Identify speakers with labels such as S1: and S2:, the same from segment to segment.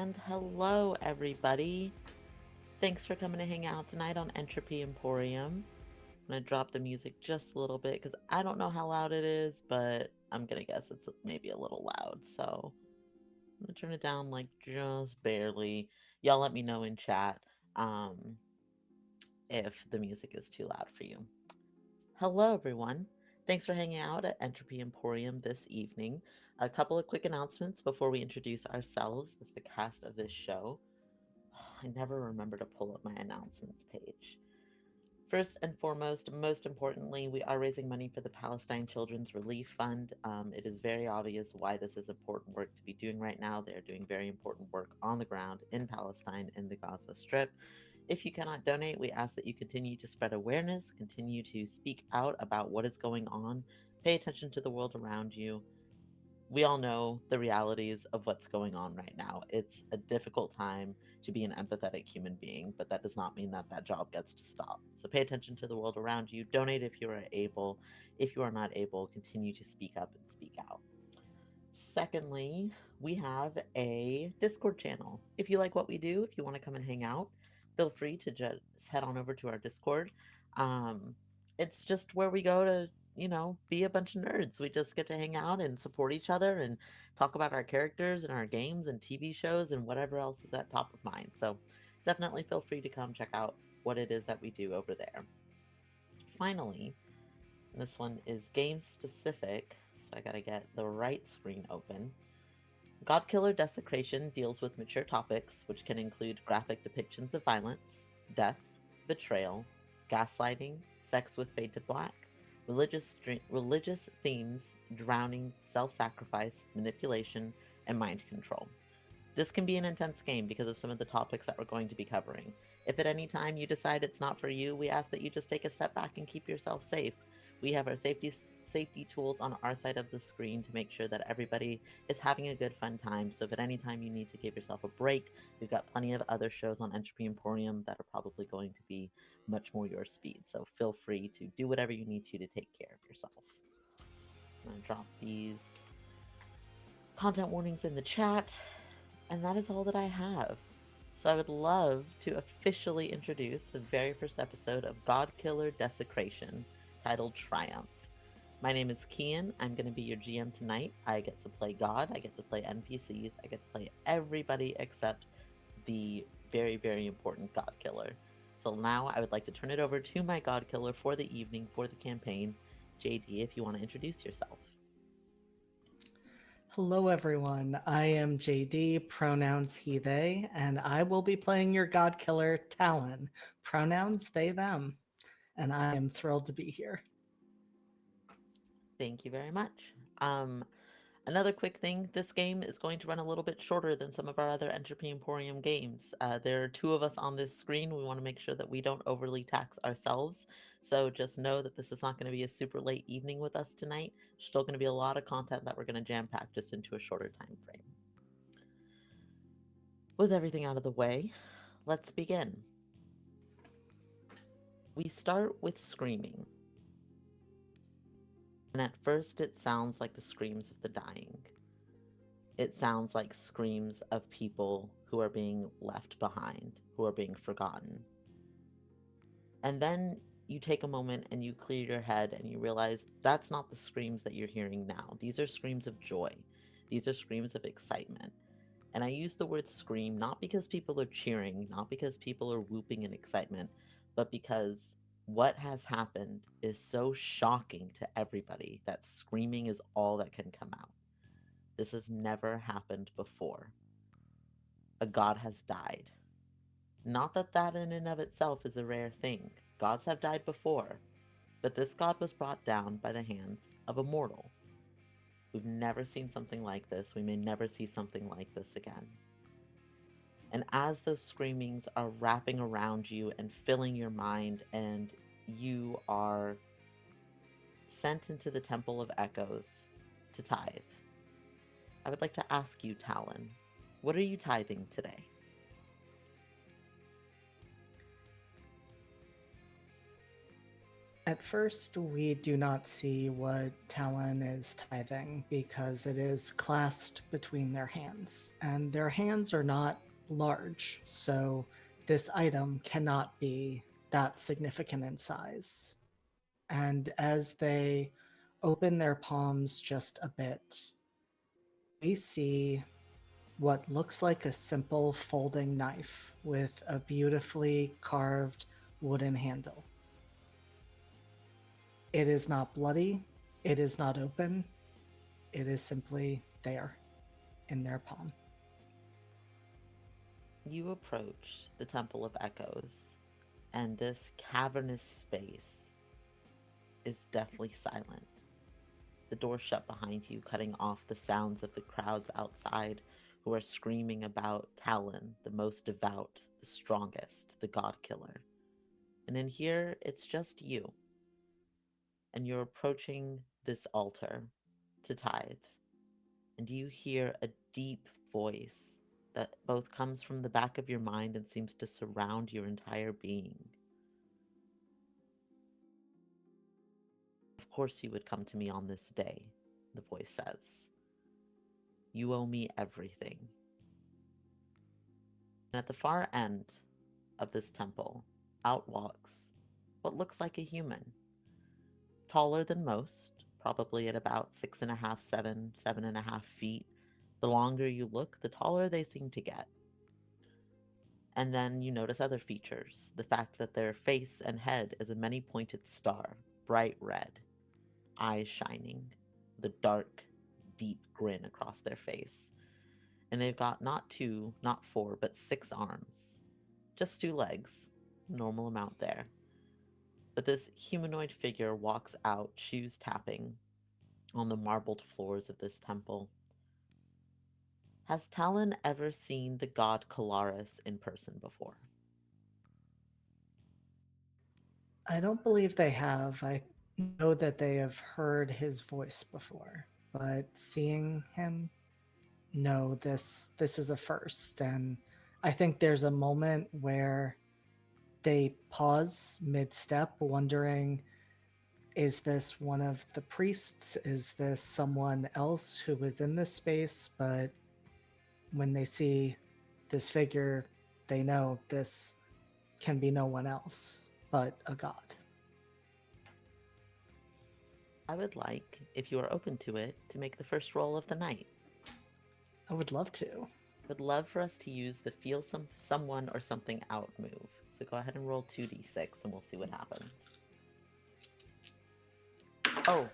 S1: And hello, everybody. Thanks for coming to hang out tonight on Entropy Emporium. I'm going to drop the music just a little bit because I don't know how loud it is, but I'm going to guess it's maybe a little loud. So I'm going to turn it down like just barely. Y'all let me know in chat um, if the music is too loud for you. Hello, everyone. Thanks for hanging out at Entropy Emporium this evening. A couple of quick announcements before we introduce ourselves as the cast of this show. I never remember to pull up my announcements page. First and foremost, most importantly, we are raising money for the Palestine Children's Relief Fund. It is very obvious why this is important work to be doing right now. They are doing very important work on the ground in Palestine, in the Gaza Strip. If you cannot donate, we ask that you continue to spread awareness, continue to speak out about what is going on, pay attention to the world around you. We all know the realities of what's going on right now. It's a difficult time to be an empathetic human being, but that does not mean that that job gets to stop. So pay attention to the world around you, donate if you are able. If you are not able, continue to speak up and speak out. Secondly, we have a Discord channel. If you like what we do, if you want to come and hang out, feel free to just head on over to our Discord. Um, it's just where we go to, be a bunch of nerds. We just get to hang out and support each other and talk about our characters and our games and TV shows and whatever else is at top of mind. So definitely feel free to come check out what it is that we do over there. Finally, and this one is game specific, so I gotta get the right screen open. Godkiller Desecration deals with mature topics, which can include graphic depictions of violence, death, betrayal, gaslighting, sex with fade to black, religious themes, drowning, self sacrifice, manipulation, and mind control. This can be an intense game because of some of the topics that we're going to be covering. If at any time you decide it's not for you, we ask that you just take a step back and keep yourself safe. We have our safety tools on our side of the screen to make sure that everybody is having a good fun time. So if at any time you need to give yourself a break, we've got plenty of other shows on Entropy Emporium that are probably going to be much more your speed. So feel free to do whatever you need to take care of yourself. I'm going to drop these content warnings in the chat. And that is all that I have. So I would love to officially introduce the very first episode of Godkiller Desecration, titled Triumph. My name is Kian. I'm going to be your GM tonight. I get to play God, I get to play NPCs, I get to play everybody except the very, very important Godkiller. So now I would like to turn it over to my Godkiller for the evening, for the campaign. JD, if you want to introduce yourself.
S2: Hello, everyone. I am JD, pronouns he, they, and I will be playing your god killer, Talon, pronouns they, them. And I am thrilled to be here.
S1: Thank you very much. Another quick thing, this game is going to run a little bit shorter than some of our other Entropy Emporium games. There are two of us on this screen. We want to make sure that we don't overly tax ourselves. So just know that this is not going to be a super late evening with us tonight. There's still going to be a lot of content that we're going to jam pack just into a shorter time frame. With everything out of the way, let's begin. We start with screaming. And at first, it sounds like the screams of the dying. It sounds like screams of people who are being left behind, who are being forgotten. And then you take a moment and you clear your head and you realize that's not the screams that you're hearing now. These are screams of joy. These are screams of excitement. And I use the word scream not because people are cheering, not because people are whooping in excitement, but because what has happened is so shocking to everybody that screaming is all that can come out. This has never happened before. A god has died. Not that that in and of itself is a rare thing. Gods have died before, but this god was brought down by the hands of a mortal. We've never seen something like this. We may never see something like this again. And as those screamings are wrapping around you and filling your mind, and you are sent into the Temple of Echoes to tithe, I would like to ask you, Talon, what are you tithing today?
S2: At first, we do not see what Talon is tithing because it is clasped between their hands, and their hands are not large, so this item cannot be that significant in size. And as they open their palms just a bit, we see what looks like a simple folding knife with a beautifully carved wooden handle. It is not bloody, it is not open, it is simply there in their palm.
S1: You approach the Temple of Echoes, and this cavernous space is deathly silent. The door shut behind you, cutting off the sounds of the crowds outside who are screaming about Talon, the most devout, the strongest, the god killer. And in here, it's just you, and you're approaching this altar to tithe. And you hear a deep voice that both comes from the back of your mind and seems to surround your entire being. Of course, you would come to me on this day, the voice says. You owe me everything. And at the far end of this temple, out walks what looks like a human, taller than most, probably at about 6.5, 7.5 feet. The longer you look, the taller they seem to get. And then you notice other features. The fact that their face and head is a many pointed star, bright red, eyes shining, with a dark, deep grin across their face. And they've got not two, not four, but 6 arms. Just 2 legs. Normal amount there. But this humanoid figure walks out, shoes tapping, on the marbled floors of this temple. Has Talon ever seen the god Kalaris in person before?
S2: I don't believe they have. I know that they have heard his voice before, but seeing him, no, this is a first. And I think there's a moment where they pause mid-step, wondering, is this one of the priests? Is this someone else who was in this space? But when they see this figure, they know this can be no one else but a god.
S1: I would like, if you are open to it, to make the first roll of the night.
S2: I would love to.
S1: Would love for us to use the feel someone or something out move. So go ahead and roll 2d6 and we'll see what happens. Oh,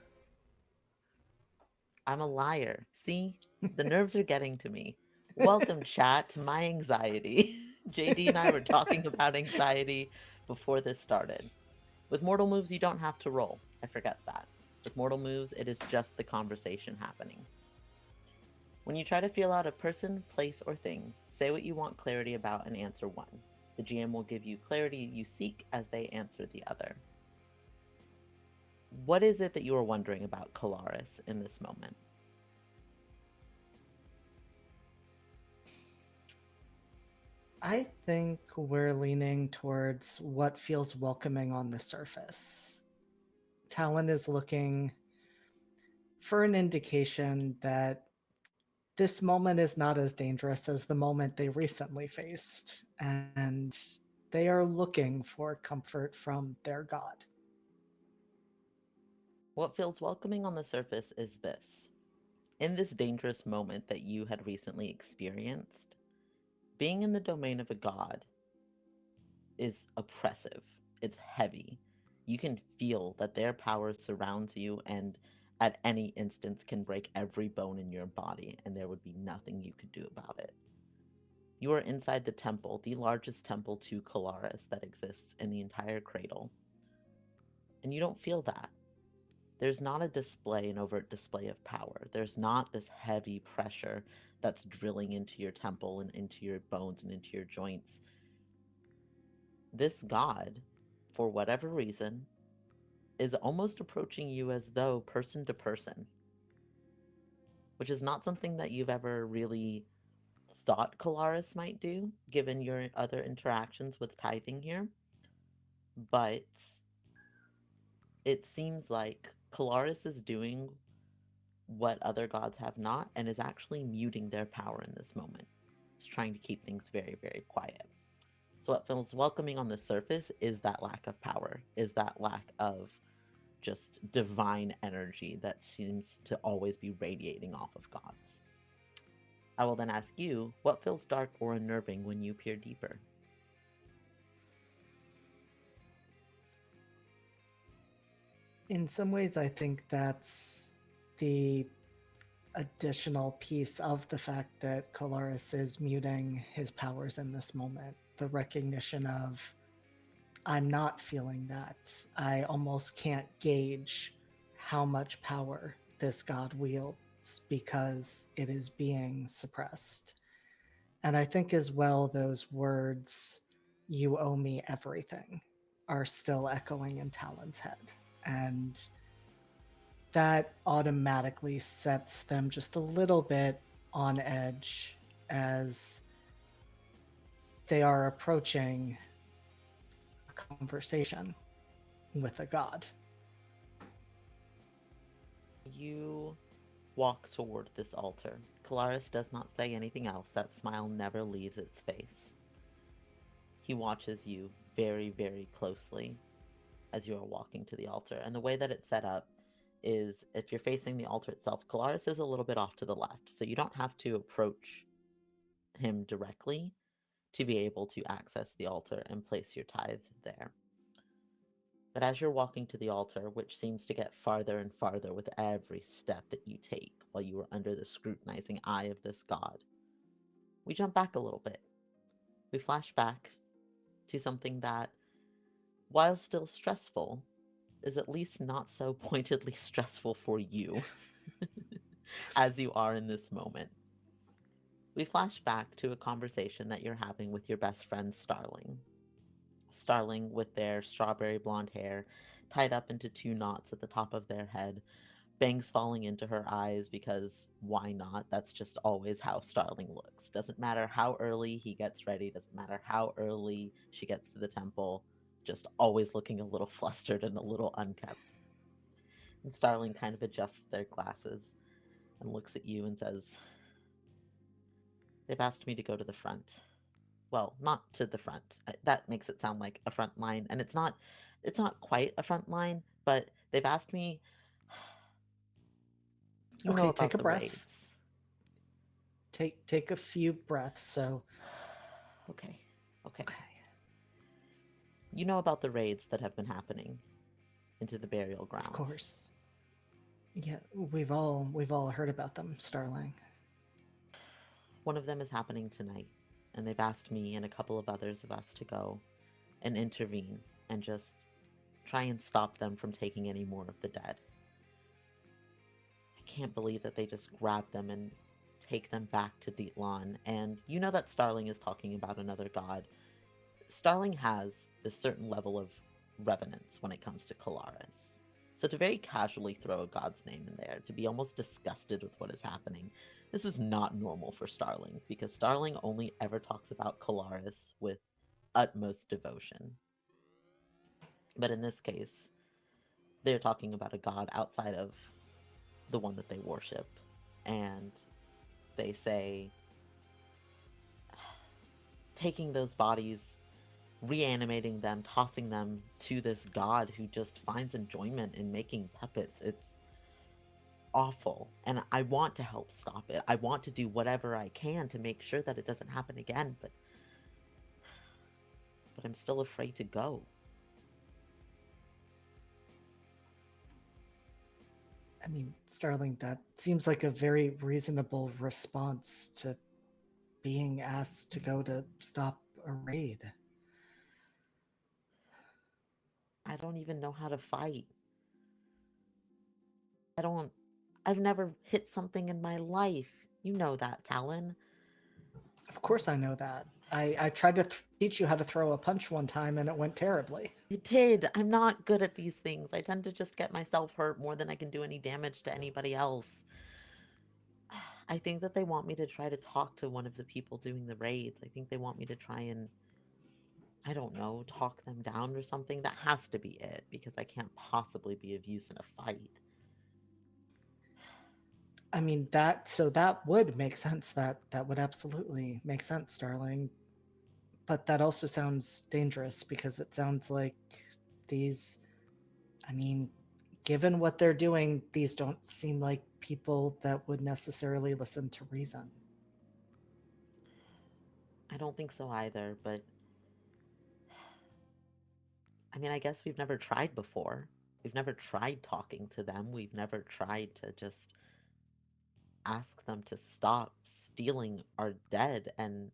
S1: I'm a liar. See? The nerves are getting to me. Welcome, chat, to my anxiety. JD and I were talking about anxiety before this started. With mortal moves, you don't have to roll. I forget that. With mortal moves, it is just the conversation happening. When you try to feel out a person, place, or thing, say what you want clarity about and answer one. The GM will give you clarity you seek as they answer the other. What is it that you are wondering about Kalaris in this moment?
S2: I think we're leaning towards what feels welcoming on the surface. Talon is looking for an indication that this moment is not as dangerous as the moment they recently faced, and they are looking for comfort from their god.
S1: What feels welcoming on the surface is this. In this dangerous moment that you had recently experienced, being in the domain of a god is oppressive. It's heavy. You can feel that their power surrounds you and at any instance can break every bone in your body, and there would be nothing you could do about it. You are inside the temple, the largest temple to Kalaris that exists in the entire cradle, and you don't feel that. There's not a display, an overt display of power. There's not this heavy pressure that's drilling into your temple and into your bones and into your joints. This god, for whatever reason, is almost approaching you as though person to person, which is not something that you've ever really thought Kalaris might do, given your other interactions with tithing here. But It seems like Kalaris is doing what other gods have not and is actually muting their power in this moment. It's trying to keep things very, very quiet. So, what feels welcoming on the surface is that lack of power, is that lack of just divine energy that seems to always be radiating off of gods. I will then ask you, what feels dark or unnerving when you peer deeper?
S2: In some ways, I think that's the additional piece of the fact that Colaris is muting his powers in this moment. The recognition of, I'm not feeling that. I almost can't gauge how much power this god wields because it is being suppressed. And I think as well, those words, you owe me everything, are still echoing in Talon's head. And that automatically sets them just a little bit on edge as they are approaching a conversation with a god.
S1: You walk toward this altar. Calaris does not say anything else. That smile never leaves its face. He watches you very, very closely as you are walking to the altar. And the way that it's set up is if you're facing the altar itself, Calaris is a little bit off to the left. So you don't have to approach him directly to be able to access the altar and place your tithe there. But as you're walking to the altar, which seems to get farther and farther with every step that you take while you are under the scrutinizing eye of this god, we jump back a little bit. We flash back to something that, while still stressful, is at least not so pointedly stressful for you as you are in this moment. We flash back to a conversation that you're having with your best friend Starling. Starling, with their strawberry blonde hair tied up into two knots at the top of their head, bangs falling into her eyes because why not? That's just always how Starling looks. Doesn't matter how early he gets ready, doesn't matter how early she gets to the temple, just always looking a little flustered and a little unkept. And Starling kind of adjusts their glasses and looks at you and says, they've asked me to go to the front. Well, not to the front. That makes it sound like a front line, and it's not quite a front line, but they've asked me, you know
S2: Okay, take
S1: about
S2: a
S1: the
S2: breath.
S1: raids.
S2: Take a few breaths. So,
S1: Okay. Okay.
S2: okay,
S1: You know about the raids that have been happening into the burial
S2: of
S1: grounds.
S2: course. Yeah, we've all heard about them, Starling.
S1: One of them is happening tonight, and they've asked me and a couple of others of us to go and intervene and just try and stop them from taking any more of the dead. I can't believe that they just grab them and take them back to Dietlan. And you know that Starling is talking about another god. Starling has this certain level of reverence when it comes to Kalaris. So to very casually throw a god's name in there, to be almost disgusted with what is happening, this is not normal for Starling, because Starling only ever talks about Kalaris with utmost devotion. But in this case, they're talking about a god outside of the one that they worship. And they say taking those bodies, reanimating them, tossing them to this god who just finds enjoyment in making puppets. It's awful. And I want to help stop it. I want to do whatever I can to make sure that it doesn't happen again, but I'm still afraid to go.
S2: I mean, Starling, that seems like a very reasonable response to being asked to go to stop a raid.
S1: I don't even know how to fight. I don't I've never hit something in my life. You know that, Talon.
S2: Of course, I know that. I tried to teach you how to throw a punch one time, and it went terribly.
S1: It did. I'm not good at these things. I tend to just get myself hurt more than I can do any damage to anybody else. I think that they want me to try to talk to one of the people doing the raids. I think they want me to try and I don't know, talk them down or something. That has to be it because I can't possibly be of use in a fight.
S2: I mean that would make sense. That would absolutely make sense, Starling. But that also sounds dangerous because it sounds like these, I mean, given what they're doing, these don't seem like people that would necessarily listen to reason.
S1: I don't think so either, but I mean, I guess we've never tried before. We've never tried talking to them. We've never tried to just ask them to stop stealing our dead. And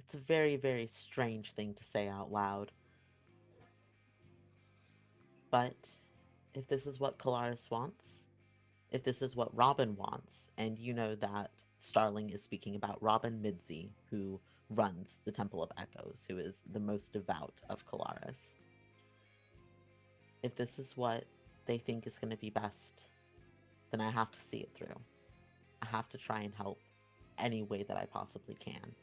S1: it's a very, very strange thing to say out loud. But if this is what Colaris wants, if this is what Robin wants, and you know that Starling is speaking about Robin Midzi, who runs the Temple of Echoes, who is the most devout of Colaris. If this is what they think is going to be best, then I have to see it through. I have to try and help any way that I possibly can.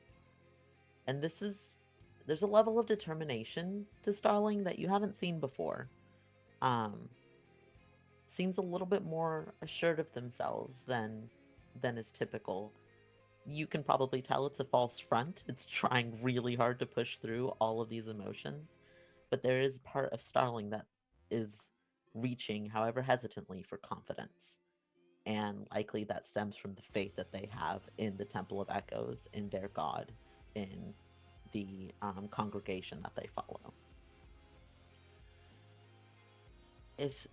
S1: And there's a level of determination to Starling that you haven't seen before. Um, Seems a little bit more assured of themselves than is typical. You can probably tell it's a false front. It's trying really hard to push through all of these emotions, but there is part of Starling that is reaching, however hesitantly, for confidence. And likely that stems from the faith that they have in the Temple of Echoes, in their god, in the congregation that they follow. If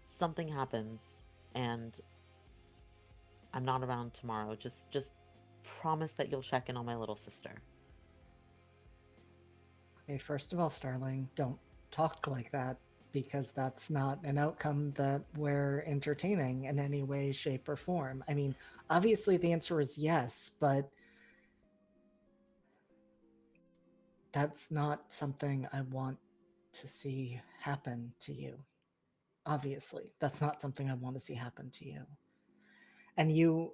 S1: something happens and I'm not around tomorrow, just promise that you'll check in on my little sister.
S2: Okay, first of all, Starling, don't talk like that because that's not an outcome that we're entertaining in any way, shape, or form. I mean, obviously the answer is yes, but that's not something I want to see happen to you. Obviously, that's not something I want to see happen to you. And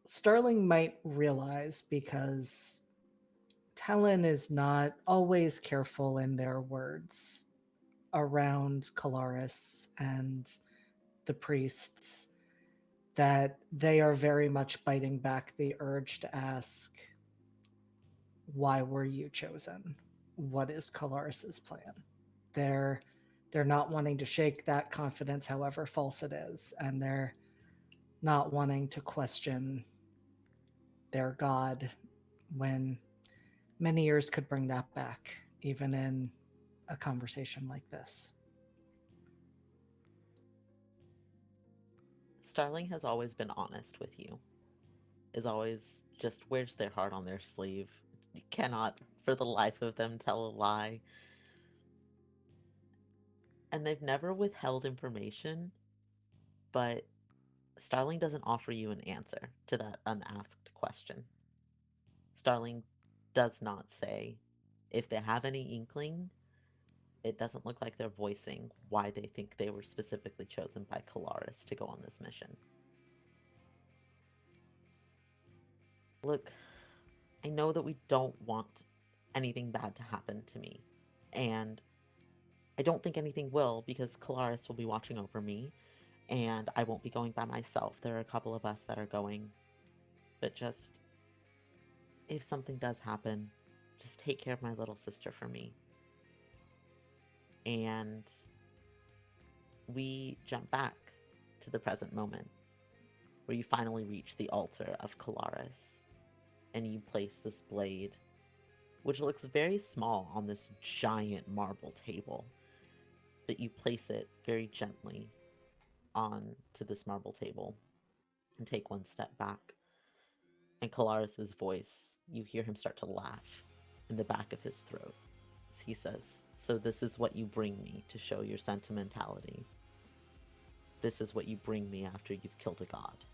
S2: Starling might realize because Talon is not always careful in their words around Colaris and the priests, that they are very much biting back the urge to ask, why were you chosen? What is Colaris's plan? They're they're not wanting to shake that confidence, however false it is, and they're not wanting to question their god when many years could bring that back, even in a conversation like this.
S1: Starling has always been honest with you, is always just wears their heart on their sleeve. You cannot, for the life of them, tell a lie. And they've never withheld information, but Starling doesn't offer you an answer to that unasked question. Starling does not say if they have any inkling. It doesn't look like they're voicing why they think they were specifically chosen by Colaris to go on this mission. Look, I know that we don't want anything bad to happen to me. And I don't think anything will because Colaris will be watching over me and I won't be going by myself. There are a couple of us that are going. But just, if something does happen, just take care of my little sister for me. And we jump back to the present moment where you finally reach the altar of Colaris and you place this blade, which looks very small on this giant marble table, that you place it very gently onto this marble table and take one step back. And Colaris's voice, you hear him start to laugh in the back of his throat as he says, "So this is what you bring me to show your sentimentality. This is what you bring me after you've killed a god."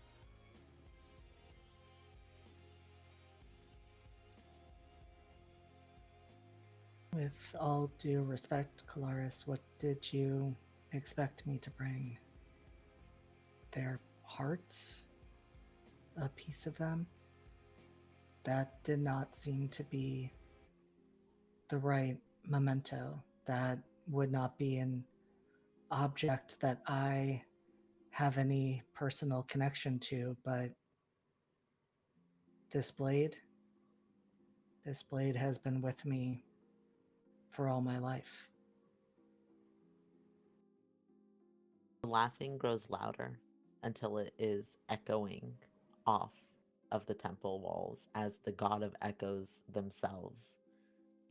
S2: With all due respect, Colaris, what did you expect me to bring? Their heart? A piece of them? That did not seem to be the right memento that would not be an object that I have any personal connection to, but this blade, this blade has been with me for all my life.
S1: The laughing grows louder until it is echoing off of the temple walls as the god of echoes themselves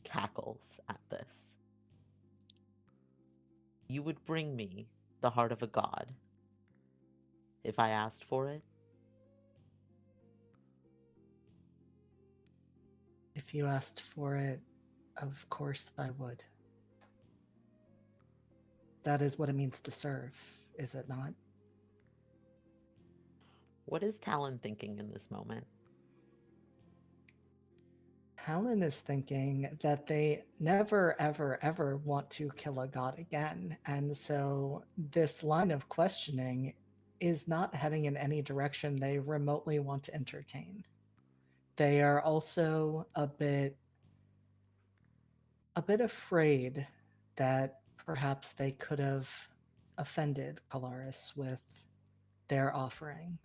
S1: cackles at this. You would bring me the heart of a god if I asked for it?
S2: If you asked for it, of course I would. That is what it means to serve, is it not?
S1: What is Talon thinking in this moment?
S2: Talon is thinking that they never, ever, ever want to kill a god again. And so this line of questioning is not heading in any direction they remotely want to entertain. They are also a bit afraid that perhaps they could have offended Polaris with their offering,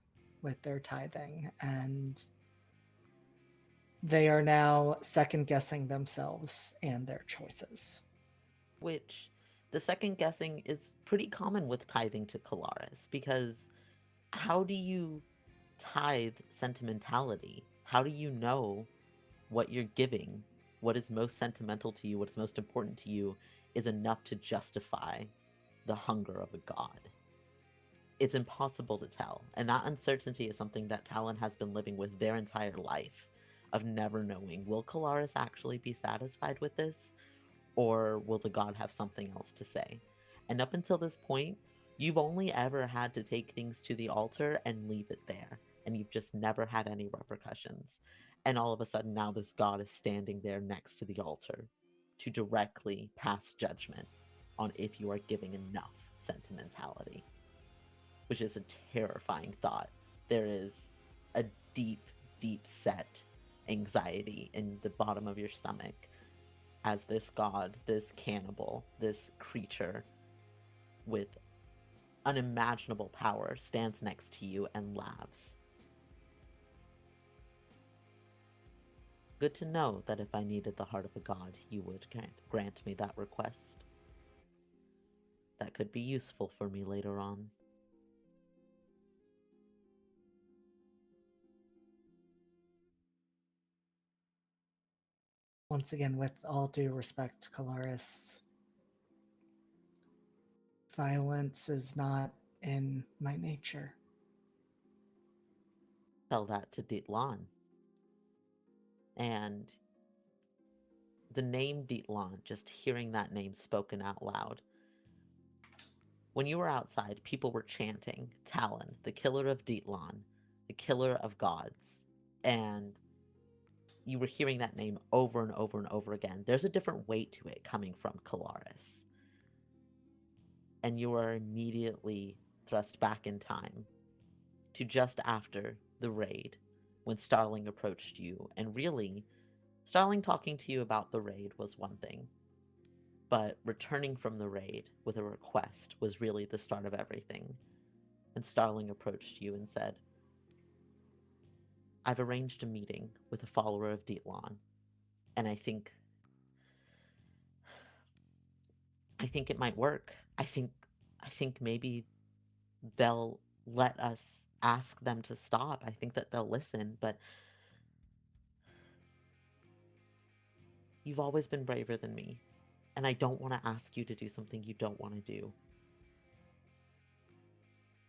S2: with their tithing, and they are now second guessing themselves and their choices.
S1: Which the second guessing is pretty common with tithing to Kalaris because how do you tithe sentimentality? How do you know what you're giving, what is most sentimental to you, what is most important to you, is enough to justify the hunger of a god? It's impossible to tell. And that uncertainty is something that Talon has been living with their entire life of never knowing, will Kalaris actually be satisfied with this? Or will the god have something else to say? And up until this point, you've only ever had to take things to the altar and leave it there. And you've just never had any repercussions. And all of a sudden, now this god is standing there next to the altar to directly pass judgment on if you are giving enough sentimentality, which is a terrifying thought. There is a deep, deep set anxiety in the bottom of your stomach as this god, this cannibal, this creature with unimaginable power stands next to you and laughs. Good to know that if I needed the heart of a god, you would grant me that request. That could be useful for me later on.
S2: Once again, with all due respect, Colaris, violence is not in my nature.
S1: Tell that to Ditlan. And the name Ditlan, just hearing that name spoken out loud. When you were outside, people were chanting Talon, the killer of Ditlan, the killer of gods. And you were hearing that name over and over and over again. There's a different weight to it coming from Kalaris. And you are immediately thrust back in time to just after the raid when Starling approached you. And really, Starling talking to you about the raid was one thing, but returning from the raid with a request was really the start of everything. And Starling approached you and said, I've arranged a meeting with a follower of Dietlan, and I think it might work. I think maybe they'll let us ask them to stop. I think that they'll listen, but you've always been braver than me, and I don't want to ask you to do something you don't want to do.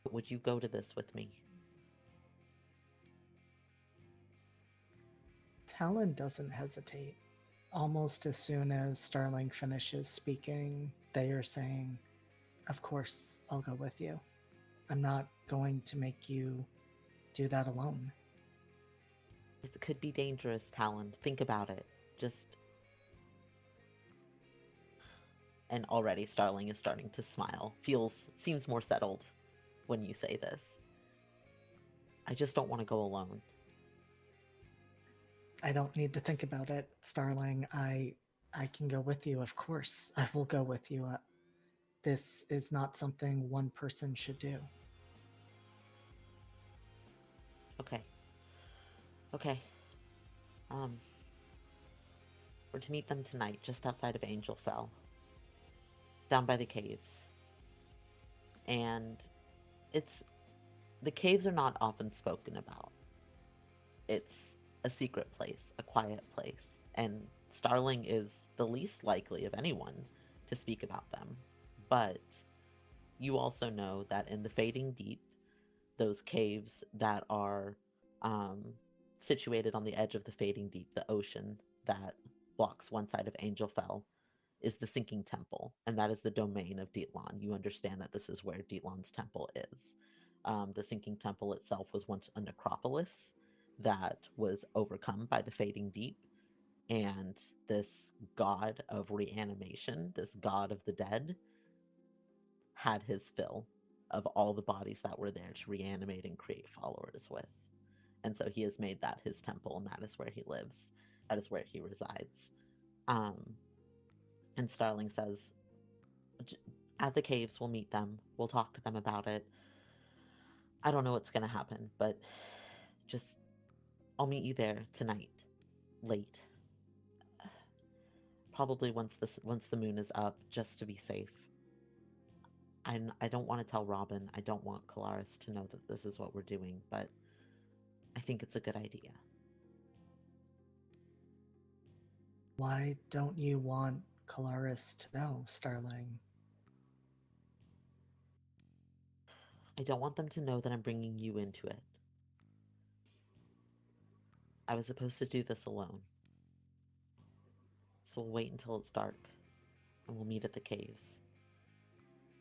S1: But would you go to this with me?
S2: Talon doesn't hesitate. Almost as soon as Starling finishes speaking, they are saying, of course, I'll go with you. I'm not going to make you do that alone.
S1: It could be dangerous, Talon. Think about it. Just. And already Starling is starting to smile. Seems more settled when you say this. I just don't want to go alone.
S2: I don't need to think about it, Starling. I I can go with you, of course. I will go with you. This is not something one person should do.
S1: Okay. Okay. Um, we're to meet them tonight, just outside of Angel Fell, down by the caves. And it's the caves are not often spoken about. It's a secret place, a quiet place, and Starling is the least likely of anyone to speak about them. But you also know that in the Fading Deep, those caves that are um, situated on the edge of the Fading Deep, the ocean that blocks one side of Angel Fell, is the Sinking Temple, and that is the domain of Dietlan. You understand that this is where Dietlan's temple is. The Sinking Temple itself was once a necropolis that was overcome by the Fading Deep, and this god of reanimation, this god of the dead, had his fill of all the bodies that were there to reanimate and create followers with. And so he has made that his temple, and that is where he lives. That is where he resides. Um, and Starling says, at the caves, we'll meet them. We'll talk to them about it. I don't know what's going to happen, but just, I'll meet you there tonight, late. Probably once the moon is up, just to be safe. I don't want to tell Robin. I don't want Colaris to know that this is what we're doing, but I think it's a good idea.
S2: Why don't you want Colaris to know, Starling?
S1: I don't want them to know that I'm bringing you into it. I was supposed to do this alone. So we'll wait until it's dark and we'll meet at the caves.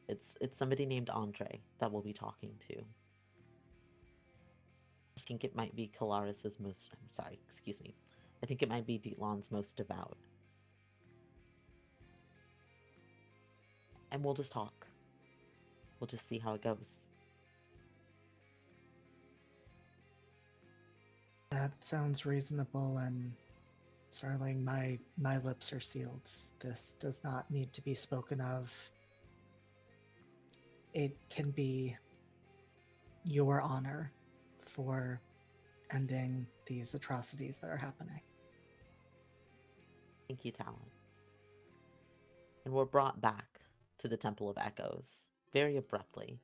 S1: It's somebody named Andre that we'll be talking to. I think it might be Colaris's most I'm sorry, excuse me. I think it might be Dietlan's most devout. And we'll just talk. We'll just see how it goes.
S2: That sounds reasonable, and Starling, my lips are sealed. This does not need to be spoken of. It can be your honor for ending these atrocities that are happening.
S1: Thank you, Talon. And we're brought back to the Temple of Echoes very abruptly,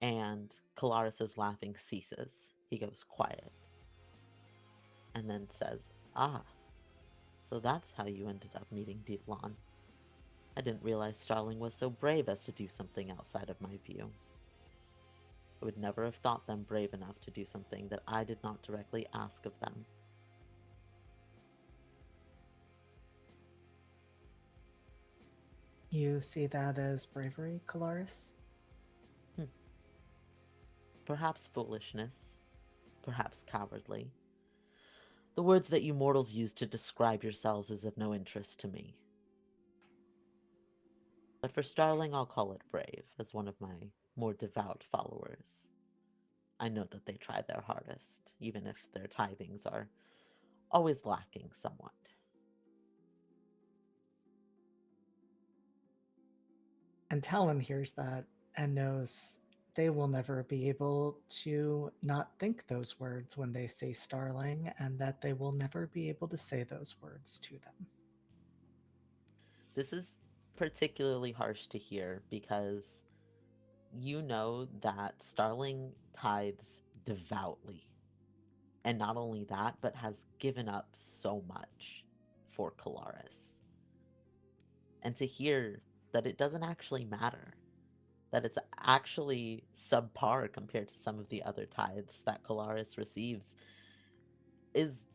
S1: and Colaris's laughing ceases. He goes quiet and then says, "Ah, so that's how you ended up meeting Dietlan. I didn't realize Starling was so brave as to do something outside of my view. I would never have thought them brave enough to do something that I did not directly ask of them."
S2: You see that as bravery, Colaris?
S1: Hmm. Perhaps foolishness, perhaps cowardly. The words that you mortals use to describe yourselves is of no interest to me. But for Starling, I'll call it brave, as one of my more devout followers. I know that they try their hardest, even if their tithings are always lacking somewhat.
S2: And Talon hears that and knows they will never be able to not think those words when they say Starling, and that they will never be able to say those words to them.
S1: This is particularly harsh to hear because you know that Starling tithes devoutly. And not only that, but has given up so much for Colaris. And to hear that it doesn't actually matter, that it's actually subpar compared to some of the other tithes that Colaris receives, is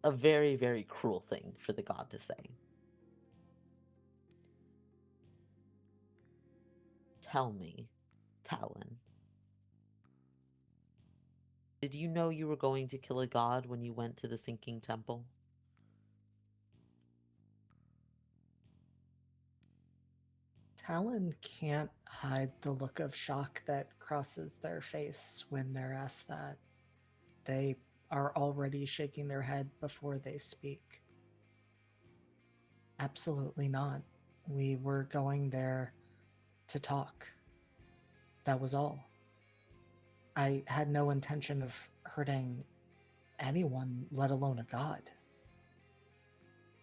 S1: a very, very cruel thing for the god to say. Tell me, Talon, did you know you were going to kill a god when you went to the sinking temple?
S2: Talon can't hide the look of shock that crosses their face when they're asked that. They are already shaking their head before they speak. Absolutely not. We were going there to talk. That was all. I had no intention of hurting anyone, let alone a god.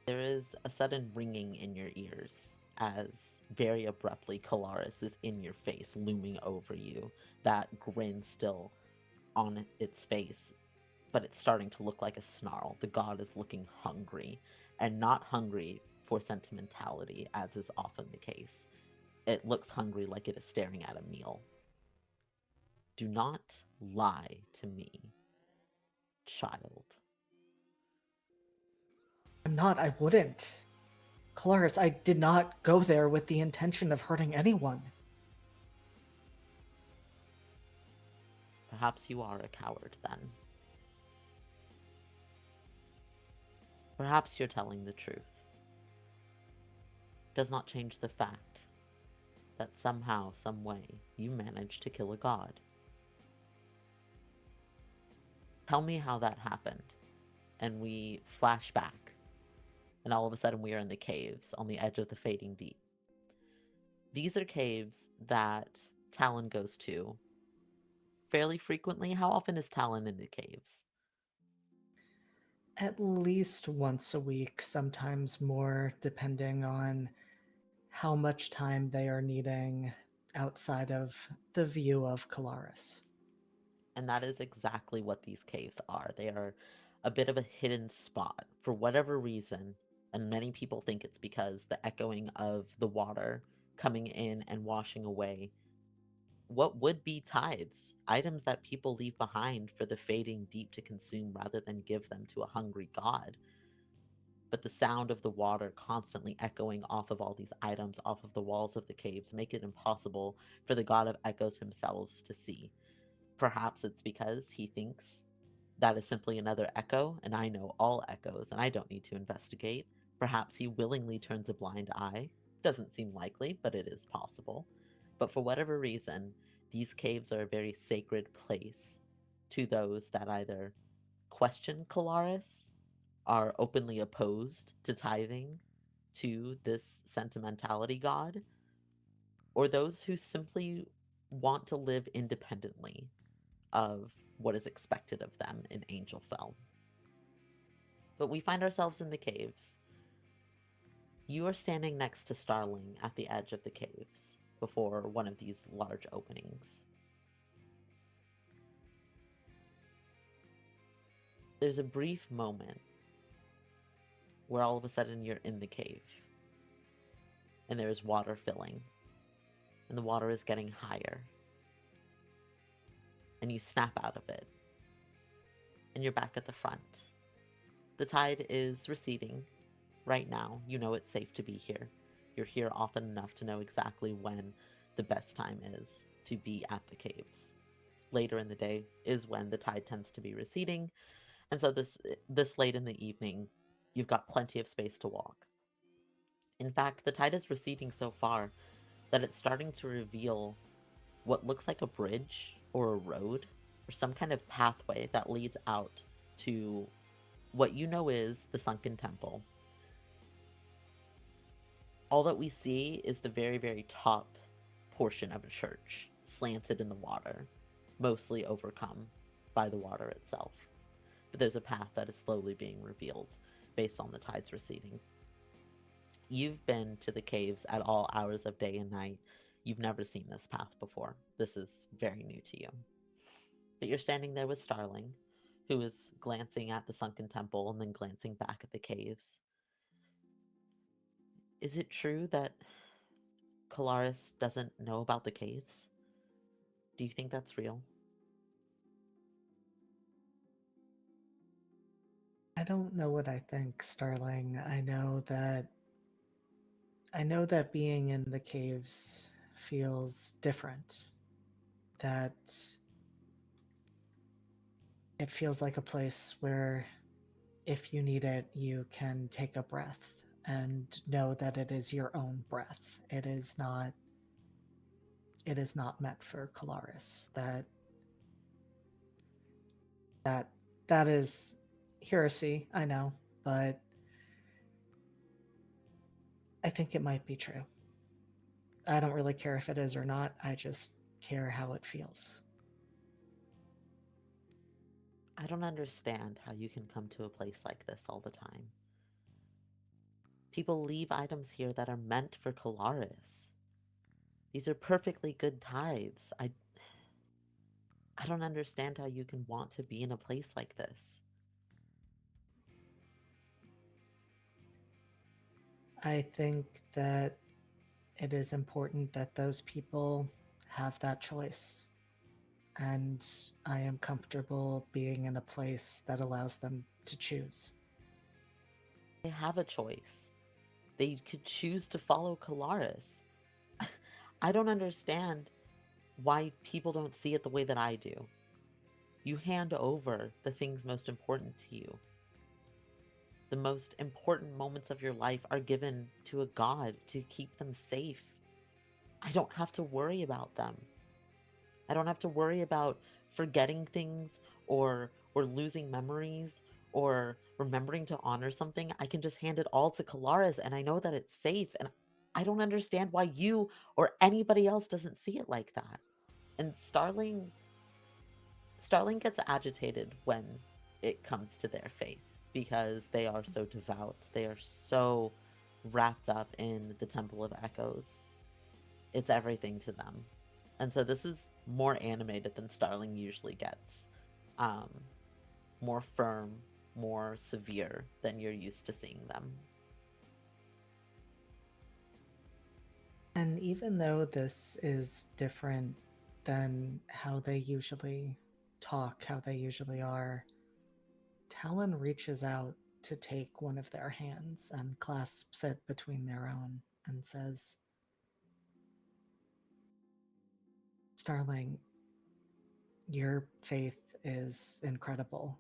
S1: There is a sudden ringing in your ears as very abruptly Colaris is in your face, looming over you, that grin still on its face, but it's starting to look like a snarl. The god is looking hungry, and not hungry for sentimentality, as is often the case. It looks hungry like it is staring at a meal. Do not lie to me, child.
S2: I'm not, I wouldn't. Colaris, I did not go there with the intention of hurting anyone.
S1: Perhaps you are a coward then. Perhaps you're telling the truth. Does not change the fact that somehow, some way, you managed to kill a god. Tell me how that happened. And we flash back, and all of a sudden we are in the caves on the edge of the fading deep. These are caves that Talon goes to fairly frequently. How often is Talon in the caves?
S2: At least once a week, sometimes more, depending on how much time they are needing outside of the view of Colaris.
S1: And that is exactly what these caves are. They are a bit of a hidden spot for whatever reason, and many people think it's because the echoing of the water coming in and washing away what would be tithes, items that people leave behind for the fading deep to consume rather than give them to a hungry god. But the sound of the water constantly echoing off of all these items off of the walls of the caves make it impossible for the god of echoes himself to see. Perhaps it's because he thinks that is simply another echo, and I know all echoes, and I don't need to investigate. Perhaps he willingly turns a blind eye. Doesn't seem likely, but it is possible. But for whatever reason, these caves are a very sacred place to those that either question Colaris, are openly opposed to tithing to this sentimentality god, or those who simply want to live independently of what is expected of them in Angelfell. But we find ourselves in the caves. You are standing next to Starling at the edge of the caves before one of these large openings. There's a brief moment where all of a sudden you're in the cave and there is water filling, and the water is getting higher, and you snap out of it, and you're back at the front. The tide is receding right now. You know it's safe to be here. You're here often enough to know exactly when the best time is to be at the caves. Later in the day is when the tide tends to be receding, and so this late in the evening, you've got plenty of space to walk. In fact, the tide is receding so far that it's starting to reveal what looks like a bridge or a road or some kind of pathway that leads out to what you know is the sunken temple. All that we see is the very, very top portion of a church, slanted in the water, mostly overcome by the water itself. But there's a path that is slowly being revealed based on the tides receding. You've been to the caves at all hours of day and night. You've never seen this path before. This is very new to you. But you're standing there with Starling, who is glancing at the sunken temple and then glancing back at the caves. Is it true that Colaris doesn't know about the caves? Do you think that's real?
S2: I don't know what I think, Starling. I know that being in the caves feels different. That it feels like a place where if you need it, you can take a breath and know that it is your own breath. It is not meant for Colaris. That that is heresy, I know, but I think it might be true. I don't really care if it is or not. I just care how it feels.
S1: I don't understand how you can come to a place like this all the time. People leave items here that are meant for Colaris. These are perfectly good tithes. I don't understand how you can want to be in a place like this.
S2: I think that it is important that those people have that choice. And I am comfortable being in a place that allows them to choose.
S1: They have a choice. They could choose to follow Colaris. I don't understand why people don't see it the way that I do. You hand over the things most important to you. The most important moments of your life are given to a god to keep them safe. I don't have to worry about them. I don't have to worry about forgetting things or losing memories or remembering to honor something. I can just hand it all to Colaris and I know that it's safe and I don't understand why you or anybody else doesn't see it like that. And Starling gets agitated when it comes to their faith because they are so devout. They are so wrapped up in the Temple of Echoes. It's everything to them. And so this is more animated than Starling usually gets. Um, More firm, more severe than you're used to seeing them.
S2: And even though this is different than how they usually talk, how they usually are, Talon reaches out to take one of their hands and clasps it between their own and says, Starling, your faith is incredible.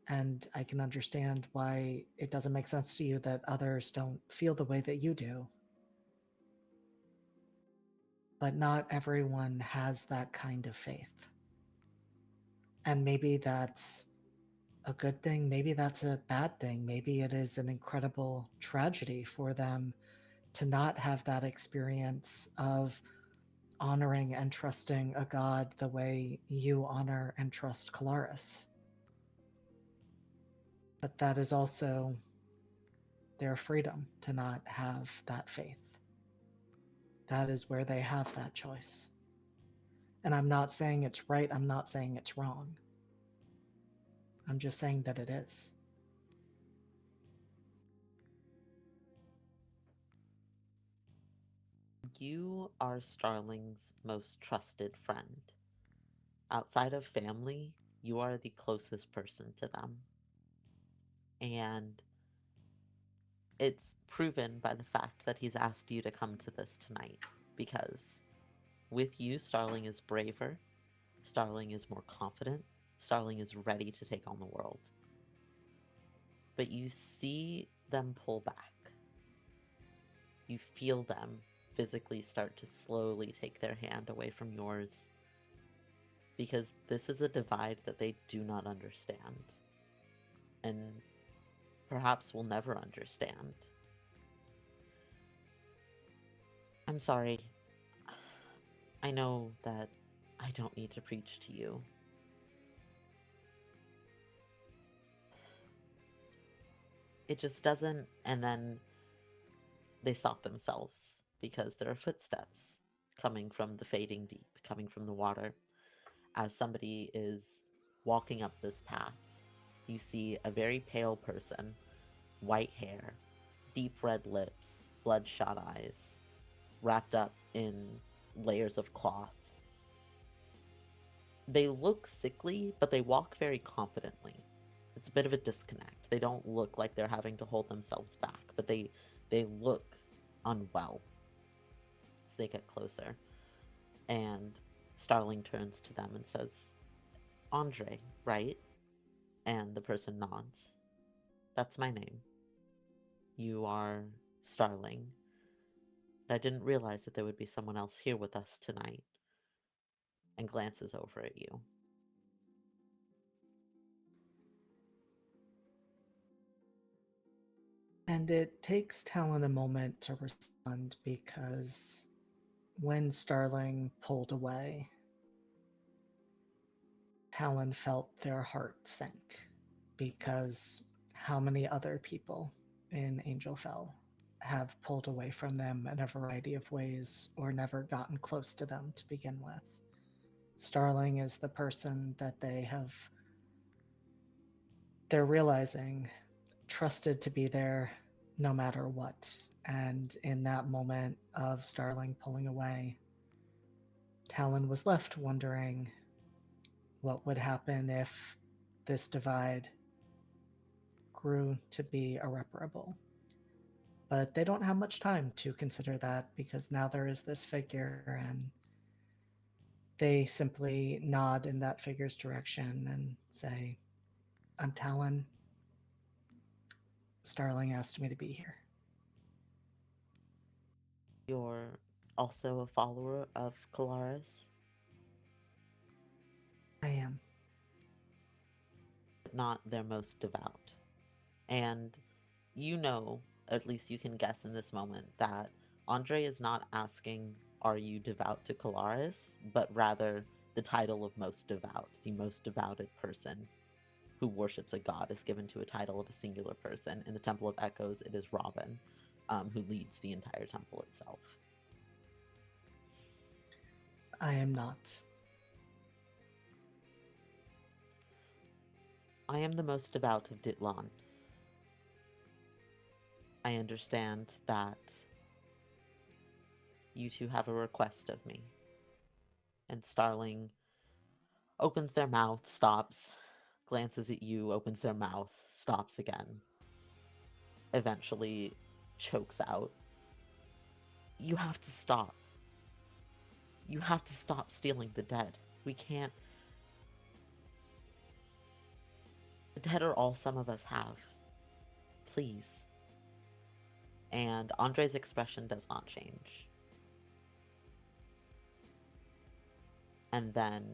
S2: And I can understand why it doesn't make sense to you that others don't feel the way that you do. But not everyone has that kind of faith. And maybe that's a good thing. Maybe that's a bad thing. Maybe it is an incredible tragedy for them to not have that experience of honoring and trusting a god the way you honor and trust Colaris. But that is also their freedom to not have that faith. That is where they have that choice. And I'm not saying it's right, I'm not saying it's wrong. I'm just saying that it is.
S1: You are Starling's most trusted friend. Outside of family, you are the closest person to them. And it's proven by the fact that he's asked you to come to this tonight because with you, Starling is braver, Starling is more confident, Starling is ready to take on the world. But you see them pull back. You feel them physically start to slowly take their hand away from yours because this is a divide that they do not understand and perhaps will never understand. I'm sorry. I know that I don't need to preach to you. It just doesn't. And then they stop themselves because there are footsteps coming from the fading deep, coming from the water. As somebody is walking up this path, you see a very pale person, white hair, deep red lips, bloodshot eyes, wrapped up in layers of cloth. They look sickly, but they walk very confidently. It's a bit of a disconnect. They don't look like they're having to hold themselves back, but they look unwell as they get closer. And Starling turns to them and says, Andre, right? And the person nods. That's my name. You are Starling. I didn't realize that there would be someone else here with us tonight. And glances over at you.
S2: And it takes Talon a moment to respond because when Starling pulled away, Talon felt their heart sink because how many other people in Angelfell have pulled away from them in a variety of ways or never gotten close to them to begin with. Starling is the person that they're realizing trusted to be there no matter what. And in that moment of Starling pulling away, Talon was left wondering what would happen if this divide grew to be irreparable. But they don't have much time to consider that because now there is this figure, and they simply nod in that figure's direction and say, I'm Talon. Starling asked me to be here.
S1: You're also a follower of Kalaris,
S2: I am.
S1: but not their most devout. And you know, at least you can guess in this moment, that Andre is not asking, are you devout to Kalaris, but rather the title of most devout, the most devoted person who worships a god is given to a title of a singular person. In the Temple of Echoes, it is Robin, who leads the entire temple itself.
S2: I am not.
S1: I am the most devout of Ditlan. I understand that you two have a request of me. And Starling opens their mouth, stops, glances at you, opens their mouth, stops again, eventually chokes out. You have to stop. You have to stop stealing the dead. We can't. The dead are all some of us have. Please. And Andre's expression does not change. And then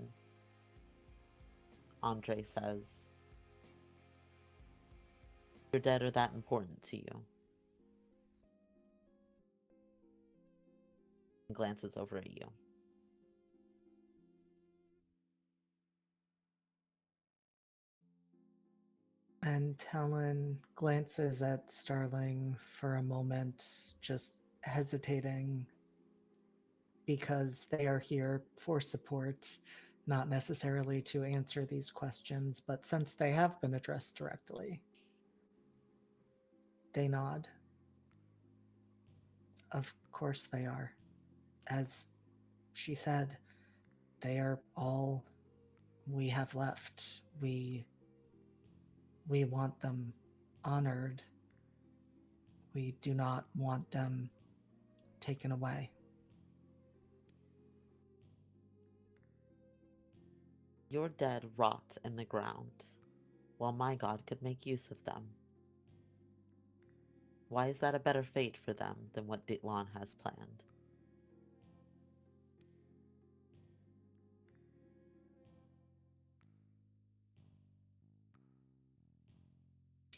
S1: Andre says, your dead are that important to you. And glances over at you.
S2: And Talon glances at Starling for a moment, just hesitating because they are here for support, not necessarily to answer these questions, but since they have been addressed directly, they nod. Of course they are. As she said, they are all we have left. We want them honored. We do not want them taken away.
S1: Your dead rot in the ground, while my god could make use of them. Why is that a better fate for them than what Ditlan has planned?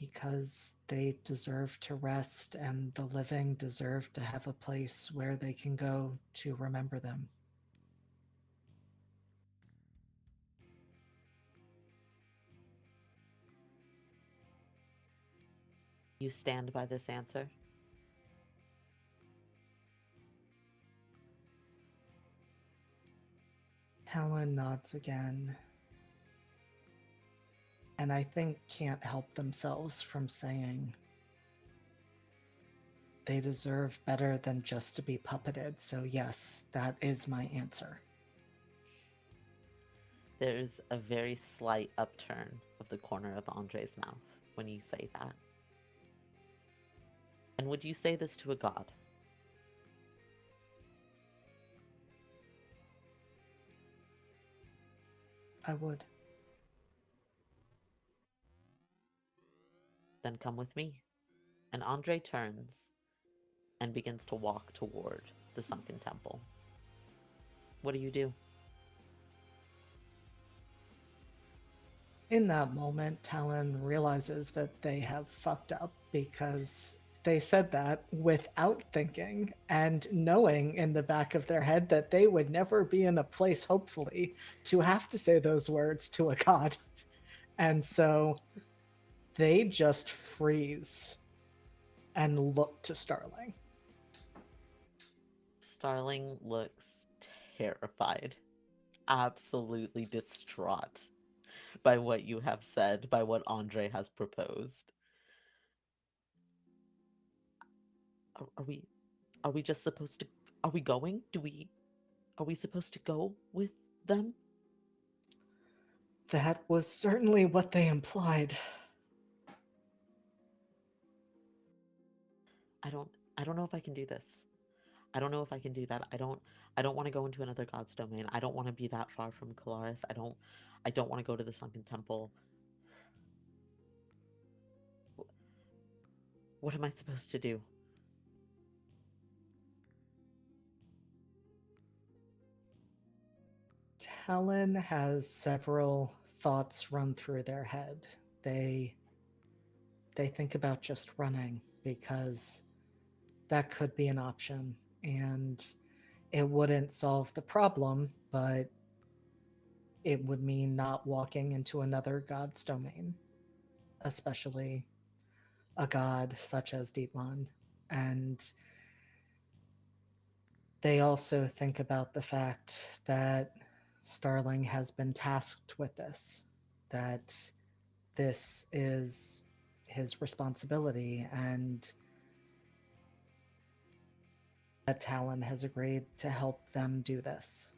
S2: Because they deserve to rest and the living deserve to have a place where they can go to remember them.
S1: You stand by this answer?
S2: Talon nods again, and I think can't help themselves from saying they deserve better than just to be puppeted. So, yes, that is my answer.
S1: There's a very slight upturn of the corner of Andre's mouth when you say that. And would you say this to a god?
S2: I would.
S1: Then come with me. And Andre turns and begins to walk toward the sunken temple. What do you do?
S2: In that moment, Talon realizes that they have fucked up because they said that without thinking and knowing in the back of their head that they would never be in a place, hopefully, to have to say those words to a god. And so they just freeze and look to Starling.
S1: Starling looks terrified, absolutely distraught by what you have said, by what Andre has proposed. Are we just supposed to are we going? Do we Are we supposed to go with them?
S2: That was certainly what they implied.
S1: I don't I don't know if I can do this. I don't know if I can do that. I don't want to go into another god's domain. I don't want to be that far from Kalaris. I don't want to go to the sunken temple. What am I supposed to do?
S2: Talon has several thoughts run through their head. They they think about just running because that could be an option and it wouldn't solve the problem, but it would mean not walking into another god's domain, especially a god such as Dietland. And they also think about the fact that Starling has been tasked with this, that this is his responsibility, and that Talon has agreed to help them do this.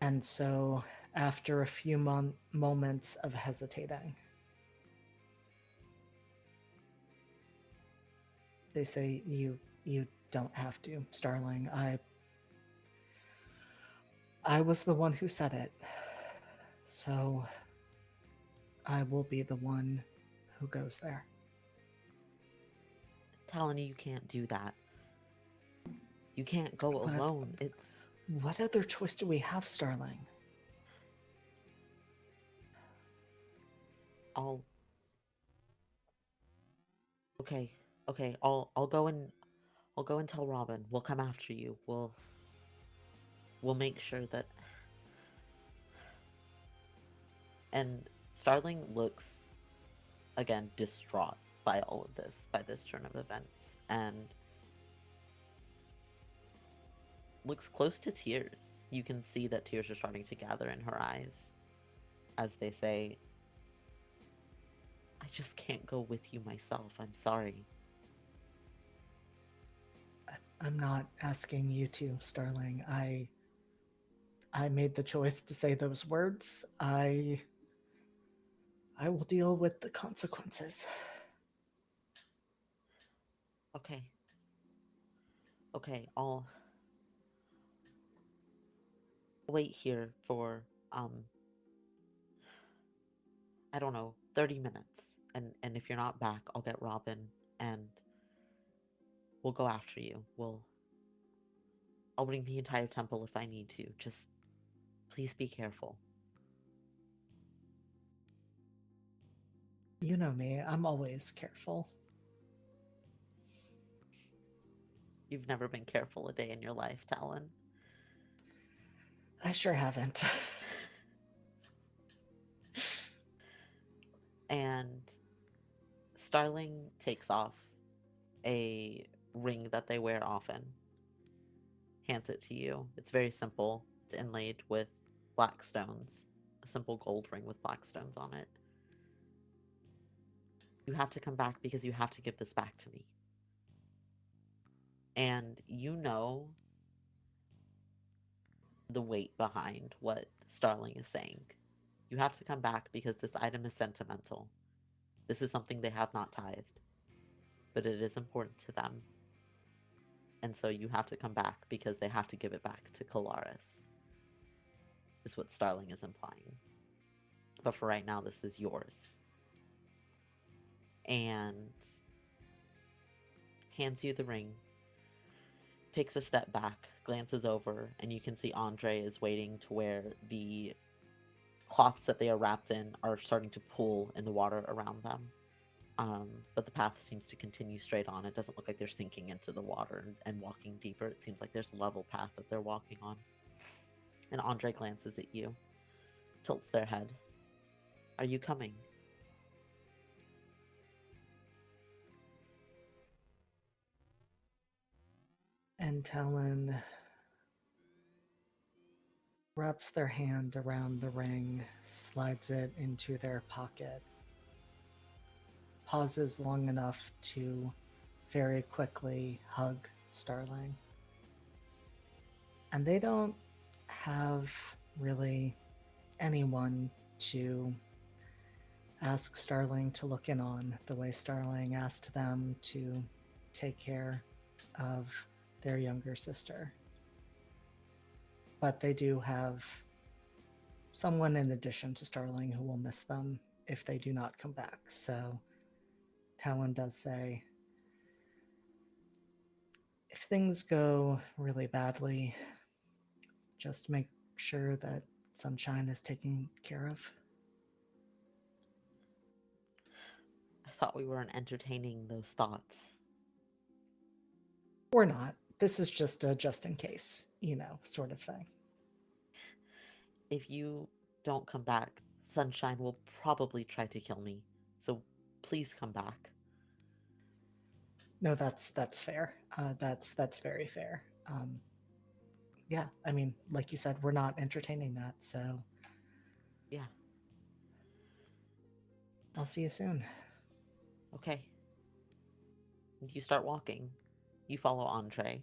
S2: And so, after a few moments of hesitating, they say, "You don't have to, Starling. I was the one who said it, so I will be the one who goes there."
S1: Talon, you can't do that. You can't go
S2: What
S1: alone.
S2: what other choice do we have, Starling?
S1: I'll okay. Okay, I'll go and tell Robin. We'll come after you. We'll make sure that. And Starling looks again distraught by all of this, by this turn of events, and looks close to tears. You can see that tears are starting to gather in her eyes as they say, I just can't go with you myself. I'm sorry.
S2: I'm not asking you to, Starling. I made the choice to say those words. I will deal with the consequences.
S1: Okay. Okay, I'll wait here for I don't know, 30 minutes. And if you're not back, I'll get Robin and we'll go after you. I'll bring the entire temple if I need to. Just please be careful.
S2: You know me, I'm always careful.
S1: You've never been careful a day in your life, Talon.
S2: I sure haven't.
S1: And Starling takes off a ring that they wear often, hands it to you. It's very simple. It's inlaid with black stones, a simple gold ring with black stones on it. You have to come back because you have to give this back to me. And you know the weight behind what Starling is saying. You have to come back because this item is sentimental. This is something they have not tithed, but it is important to them. And so you have to come back because they have to give it back to Kalaris, is what Starling is implying. But for right now, this is yours. And hands you the ring, takes a step back, glances over, and you can see Andre is waiting to where the cloths that they are wrapped in are starting to pool in the water around them. But the path seems to continue straight on. It doesn't look like they're sinking into the water and walking deeper. It seems like there's a level path that they're walking on. And Andre glances at you, tilts their head. Are you coming?
S2: And Talon wraps their hand around the ring, slides it into their pocket, pauses long enough to very quickly hug Starling. And they don't have really anyone to ask Starling to look in on the way Starling asked them to take care of their younger sister. But they do have someone in addition to Starling who will miss them if they do not come back. So Talon does say, if things go really badly, just make sure that Sunshine is taken care of.
S1: I thought we weren't entertaining those thoughts.
S2: Or not. This is just a just in case, sort of thing.
S1: If you don't come back, Sunshine will probably try to kill me. So please come back.
S2: No, that's fair. That's very fair. Yeah, I mean, like you said, we're not entertaining that, so
S1: Yeah,
S2: I'll see you soon.
S1: okay. And you start walking. You follow Andre,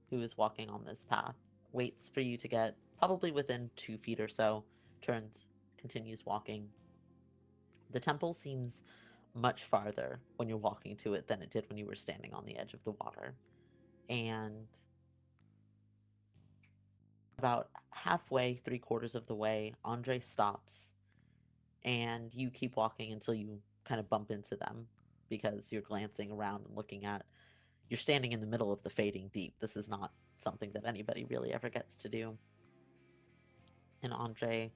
S1: who is walking on this path, waits for you to get probably within 2 feet or so, turns, continues walking. The temple seems much farther when you're walking to it than it did when you were standing on the edge of the water. And about halfway, 3/4 of the way, Andre stops and you keep walking until you kind of bump into them because you're glancing around and looking at. You're standing in the middle of the fading deep. This is not something that anybody really ever gets to do. And Andre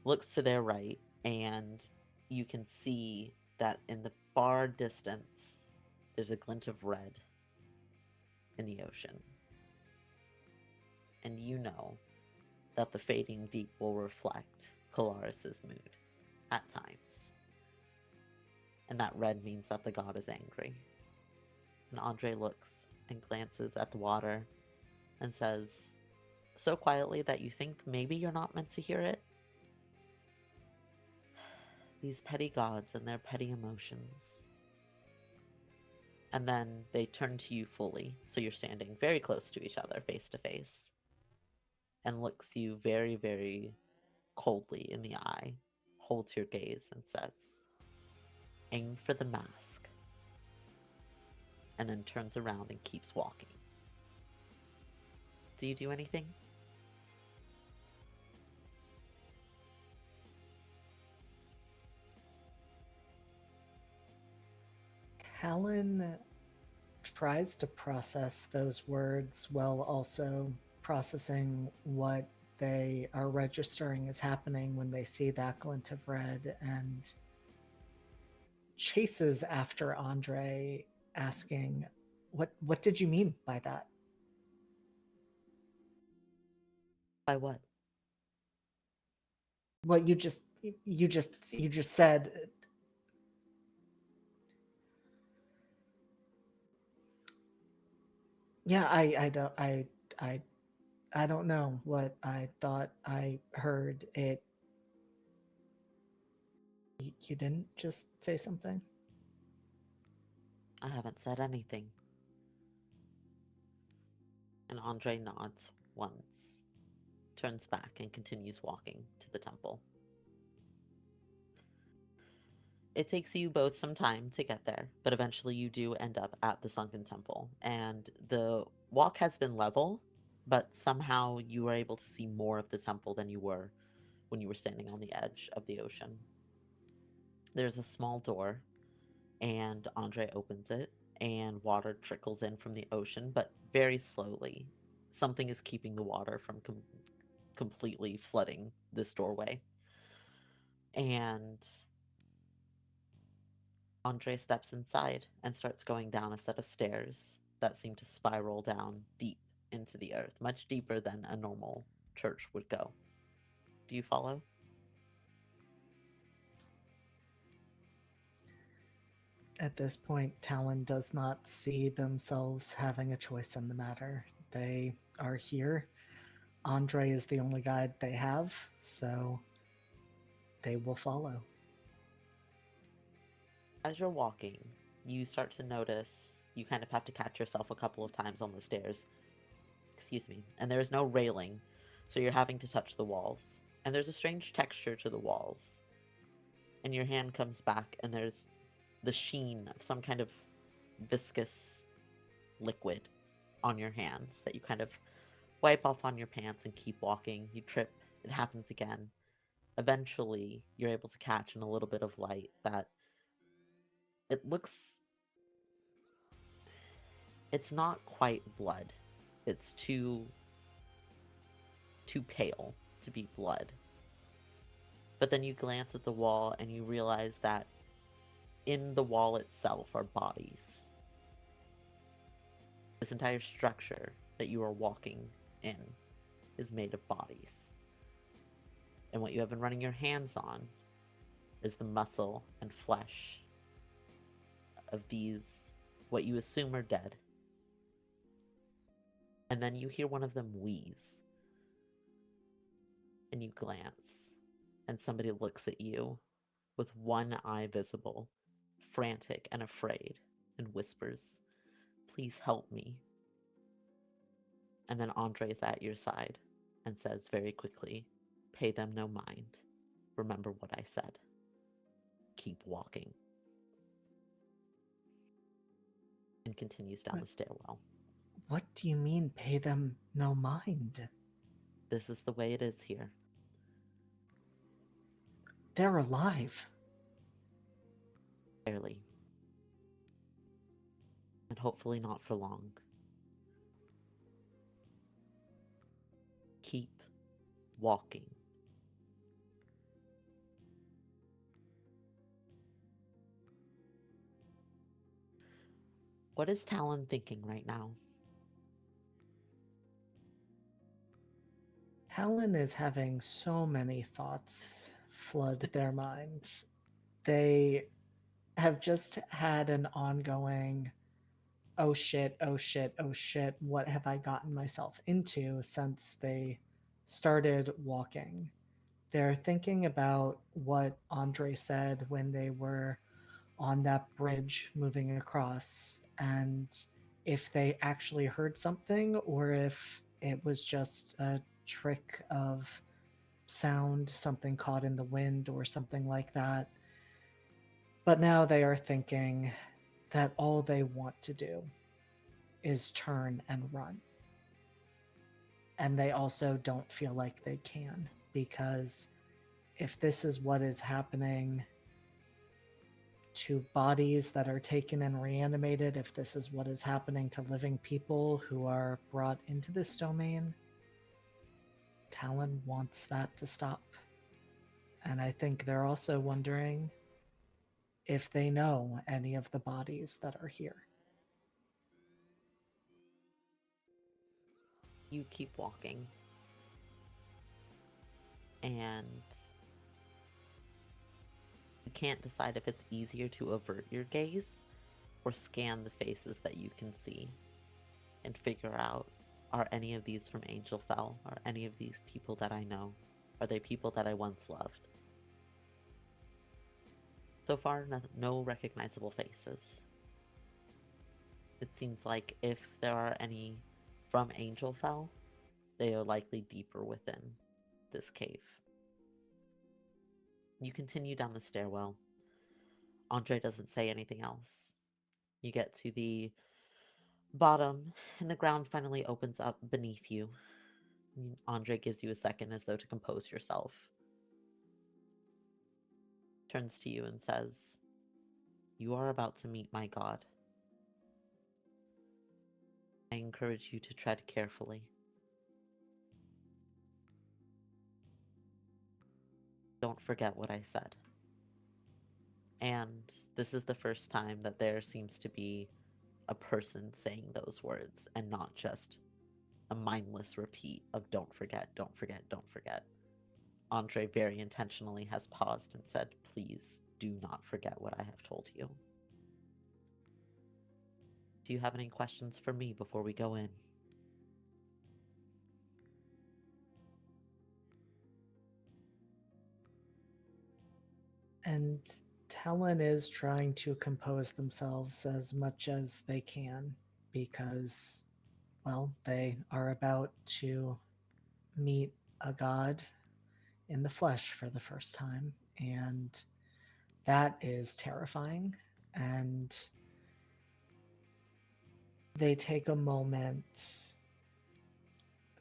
S1: looks to their right, and you can see that in the far distance, there's a glint of red in the ocean. And you know that the fading deep will reflect Colaris's mood at times. And that red means that the god is angry. And Andre looks and glances at the water and says, so quietly that you think maybe you're not meant to hear it, these petty gods and their petty emotions. And then they turn to you fully, so you're standing very close to each other, face to face, and looks you very, very coldly in the eye, holds your gaze, and says, aim for the mask, and then turns around and keeps walking. Do you do anything?
S2: Talon tries to process those words while also processing what they are registering is happening when they see that glint of red, and chases after Andre, asking, what did you mean by that?
S1: By what?
S2: What you just said. Yeah, I I don't know what I thought I heard. You didn't just say something?
S1: I haven't said anything. And Andre nods once, turns back, and continues walking to the temple. It takes you both some time to get there, but eventually you do end up at the sunken temple. And the walk has been level, but somehow you are able to see more of the temple than you were when you were standing on the edge of the ocean. There's a small door, and Andre opens it, and water trickles in from the ocean, but very slowly. Something is keeping the water from completely flooding this doorway. And Andre steps inside and starts going down a set of stairs that seem to spiral down deep into the earth, much deeper than a normal church would go. Do you follow?
S2: At this point, Talon does not see themselves having a choice in the matter. They are here. Andre is the only guide they have, so they will follow.
S1: As you're walking, you start to notice you kind of have to catch yourself a couple of times on the stairs. Excuse me. And there is no railing, so you're having to touch the walls. And there's a strange texture to the walls. And your hand comes back, and there's the sheen of some kind of viscous liquid on your hands that you kind of wipe off on your pants and keep walking. You trip, it happens again. Eventually, you're able to catch in a little bit of light that it looks, it's not quite blood. It's too pale to be blood. But then you glance at the wall and you realize that in the wall itself are bodies. This entire structure that you are walking in is made of bodies. And what you have been running your hands on is the muscle and flesh of these, what you assume are dead. And then you hear one of them wheeze. And you glance, and somebody looks at you with one eye visible, frantic and afraid, and whispers, "Please help me." And then Andre is at your side and says very quickly, "Pay them no mind. Remember what I said. Keep walking." And continues down
S2: What,
S1: the stairwell.
S2: what do you mean, pay them no mind?
S1: This is the way it is here.
S2: They're alive.
S1: Barely. And hopefully not for long. Keep walking. What is Talon thinking right now?
S2: Talon is having so many thoughts flood their mind. They have just had an ongoing, oh shit, oh shit, oh shit, what have I gotten myself into since they started walking? They're thinking about what Andre said when they were on that bridge moving across, and if they actually heard something or if it was just a trick of sound, something caught in the wind or something like that. But now they are thinking that all they want to do is turn and run. And they also don't feel like they can, because if this is what is happening to bodies that are taken and reanimated, if this is what is happening to living people who are brought into this domain, Talon wants that to stop. And I think they're also wondering if they know any of the bodies that are here.
S1: You keep walking. And you can't decide if it's easier to avert your gaze or scan the faces that you can see and figure out, are any of these from Angel Fell? Are any of these people that I know? Are they people that I once loved? So far, no recognizable faces. It seems like if there are any from Angel Fell, they are likely deeper within this cave. You continue down the stairwell. Andre doesn't say anything else. You get to the bottom, and the ground finally opens up beneath you. Andre gives you a second as though to compose yourself. Turns to you and says, "You are about to meet my God. I encourage you to tread carefully. Don't forget what I said." And this is the first time that there seems to be a person saying those words and not just a mindless repeat of don't forget, don't forget, don't forget. Andre very intentionally has paused and said, please do not forget what I have told you. Do you have any questions for me before we go in?
S2: And Talon is trying to compose themselves as much as they can because, well, they are about to meet a god in the flesh for the first time. And that is terrifying. And they take a moment,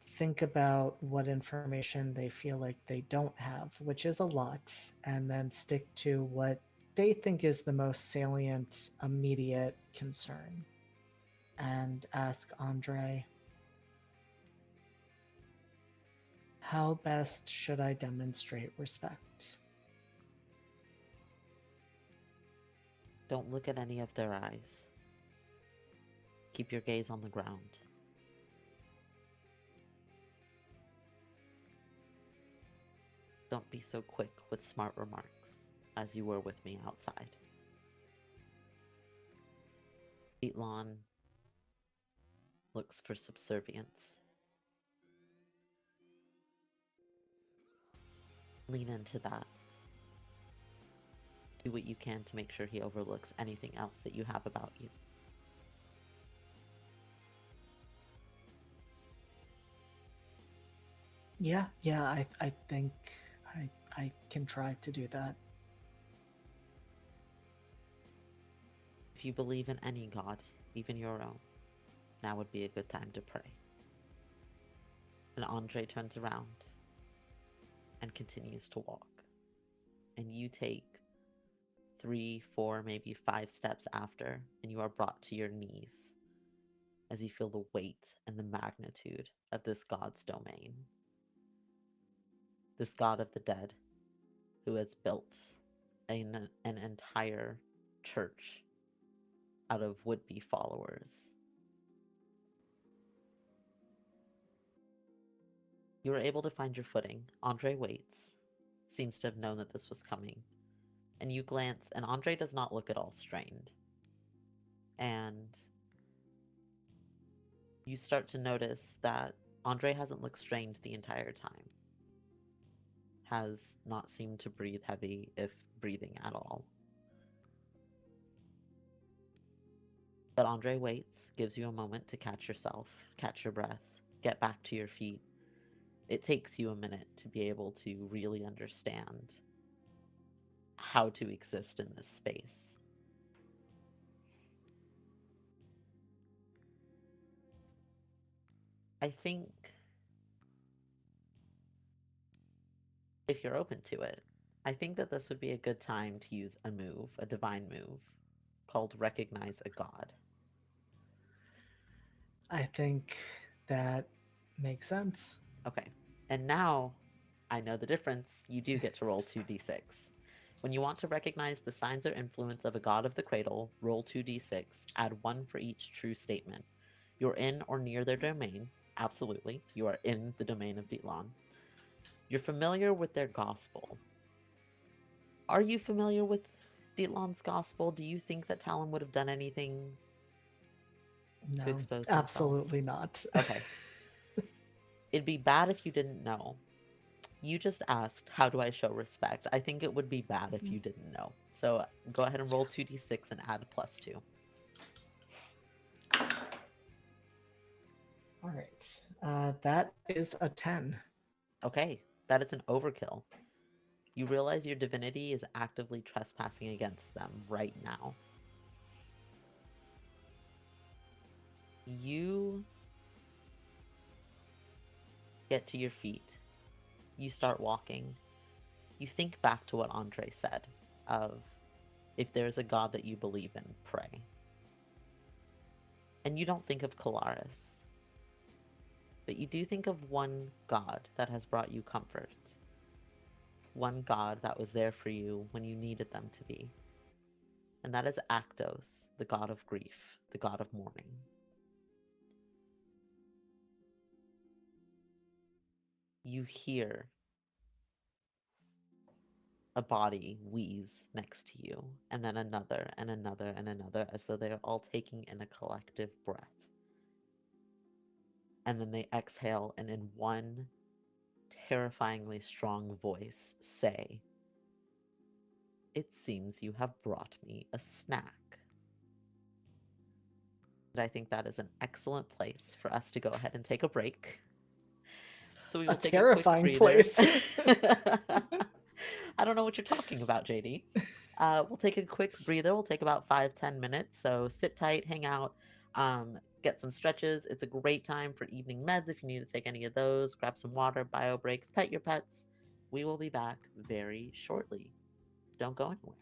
S2: think about what information they feel like they don't have, which is a lot, and then stick to what they think is the most salient, immediate concern, and ask Andre, how best should I demonstrate respect?
S1: Don't look at any of their eyes. Keep your gaze on the ground. Don't be so quick with smart remarks as you were with me outside. Eatlon looks for subservience. Lean into that. Do what you can to make sure he overlooks anything else that you have about you.
S2: Yeah, I think I can try to do that.
S1: If you believe in any god, even your own, now would be a good time to pray. And Andre turns around and continues to walk. And you take 3, 4, maybe 5 steps after, and you are brought to your knees as you feel the weight and the magnitude of this god's domain. This god of the dead who has built an entire church out of would-be followers. You are able to find your footing. Andre waits, seems to have known that this was coming. And you glance, and Andre does not look at all strained. And you start to notice that Andre hasn't looked strained the entire time. Has not seemed to breathe heavy, if breathing at all. But Andre waits, gives you a moment to catch yourself, catch your breath, get back to your feet. It takes you a minute to be able to really understand how to exist in this space. I think if you're open to it, I think that this would be a good time to use a move, a divine move, called Recognize a God.
S2: I think that makes sense.
S1: Okay, and now I know the difference. You do get to roll 2d6. When you want to recognize the signs or influence of a god of the cradle, roll 2d6, add 1 for each true statement. You're in or near their domain. Absolutely, you are in the domain of Ditlon. You're familiar with their gospel. Are you familiar with Ditlon's gospel? Do you think that Talon would have done anything to
S2: No,
S1: expose themselves?
S2: absolutely not.
S1: Okay. It'd be bad if you didn't know. You just asked, how do I show respect? I think it would be bad if you didn't know. So go ahead and roll 2d6 and add +2.
S2: All right. That is a 10.
S1: Okay, that is an overkill. You realize your divinity is actively trespassing against them right now. You get to your feet. You start walking. You think back to what Andre said of, if there's a god that you believe in, pray. And you don't think of Colaris, but you do think of one god that has brought you comfort. One god that was there for you when you needed them to be. and that is Actos, the god of grief, the god of mourning. You hear a body wheeze next to you, and then another, and another, and another, as though they are all taking in a collective breath. And then they exhale and, in one terrifyingly strong voice, say, "It seems you have brought me a snack." And I think that is an excellent place for us to go ahead and take a break. So we
S2: A
S1: will take a quick
S2: terrifying
S1: breather.
S2: place.
S1: I don't know what you're talking about, JD. We'll take a quick breather. We'll take about 5-10 minutes. So sit tight, hang out, get some stretches. It's a great time for evening meds if you need to take any of those. Grab some water, bio breaks, pet your pets. We will be back very shortly. Don't go anywhere.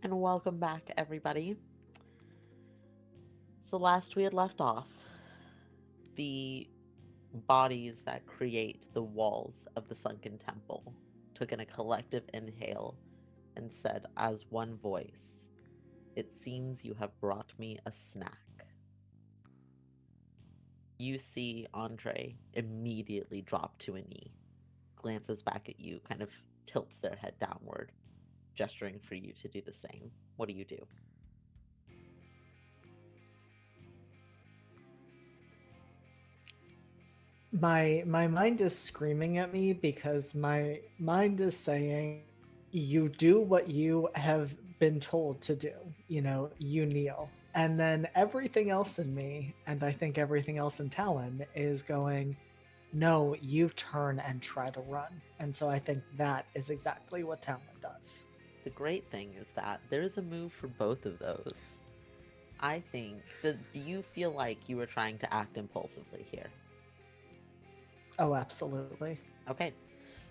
S1: And welcome back, everybody. So, last we had left off, the bodies that create the walls of the sunken temple took in a collective inhale and said, as one voice, "It seems you have brought me a snack." You see Andre immediately drop to a knee, glances back at you, kind of tilts their head downward, gesturing for you to do the same. What do you do?
S2: My mind is screaming at me because my mind is saying, you do what you have been told to do. You kneel. And then everything else in me, and I think everything else in Talon, is going, no, you turn and try to run. And so I think that is exactly what Talon does.
S1: The great thing is that there is a move for both of those. I think that, do you feel like you were trying to act impulsively here?
S2: Oh, absolutely.
S1: Okay.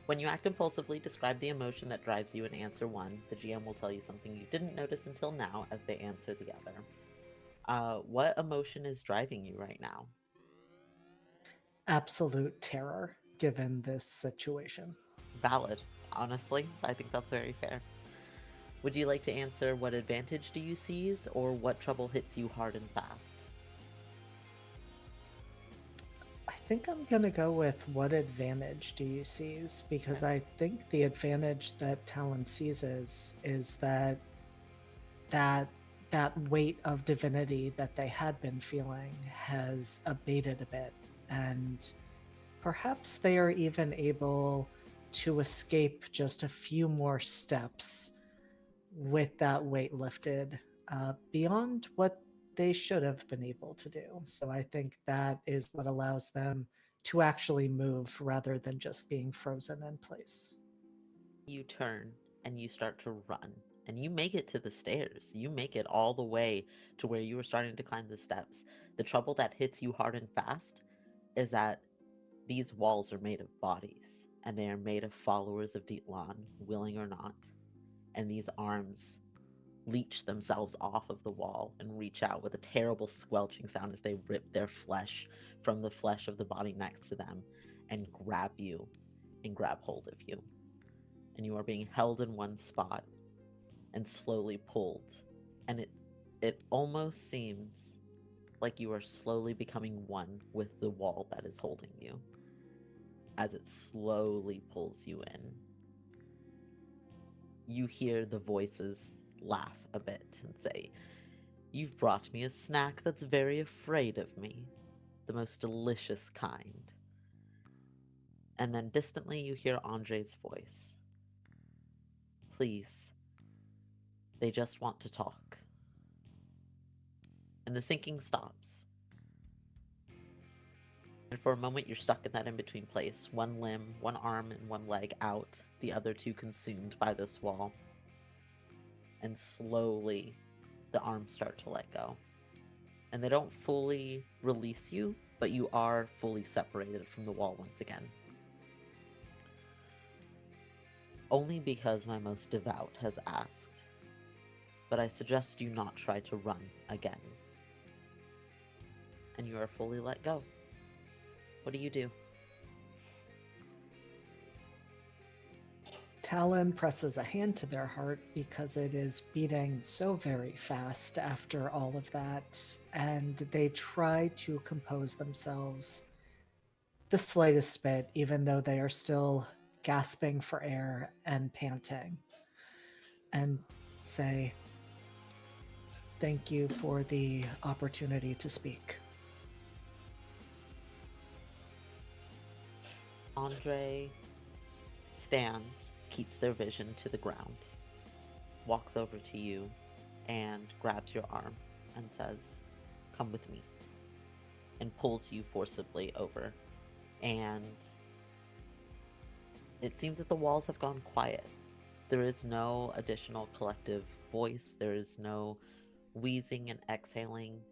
S1: When you act impulsively, describe the emotion that drives you in answer one. The GM will tell you something you didn't notice until now as they answer the other. What emotion is driving you right now?
S2: Absolute terror given this situation.
S1: Valid. Honestly, I think that's very fair. Would you like to answer what advantage do you seize or what trouble hits you hard and fast?
S2: I think I'm gonna go with what advantage do you seize? Because
S1: Okay.
S2: I think the advantage that Talon seizes is that that weight of divinity that they had been feeling has abated a bit, and perhaps they are even able to escape just a few more steps with that weight lifted beyond what they should have been able to do. So I think that is what allows them to actually move rather than just being frozen in place.
S1: You turn and you start to run, and you make it to the stairs. You make it all the way to where you were starting to climb the steps. The trouble that hits you hard and fast is that these walls are made of bodies, and they are made of followers of Dietlan, willing or not. And these arms leech themselves off of the wall and reach out with a terrible squelching sound as they rip their flesh from the flesh of the body next to them and grab you and grab hold of you. And you are being held in one spot and slowly pulled. And it almost seems like you are slowly becoming one with the wall that is holding you as it slowly pulls you in. You hear the voices laugh a bit and say, "You've brought me a snack that's very afraid of me, the most delicious kind." And then distantly you hear Andre's voice. "Please, they just want to talk." And the sinking stops. And for a moment, you're stuck in that in between place. One limb, one arm, and one leg out, the other two consumed by this wall. And slowly, the arms start to let go. And they don't fully release you, but you are fully separated from the wall once again. Only because my most devout has asked, but I suggest you not try to run again. And you are fully let go. What do you do?
S2: Talon presses a hand to their heart because it is beating so very fast after all of that, and they try to compose themselves the slightest bit, even though they are still gasping for air and panting, and say, thank you for the opportunity to speak.
S1: Andre stands, keeps their vision to the ground, walks over to you, and grabs your arm and says, "Come with me," and pulls you forcibly over. And it seems that the walls have gone quiet. There is no additional collective voice, there is no wheezing and exhaling.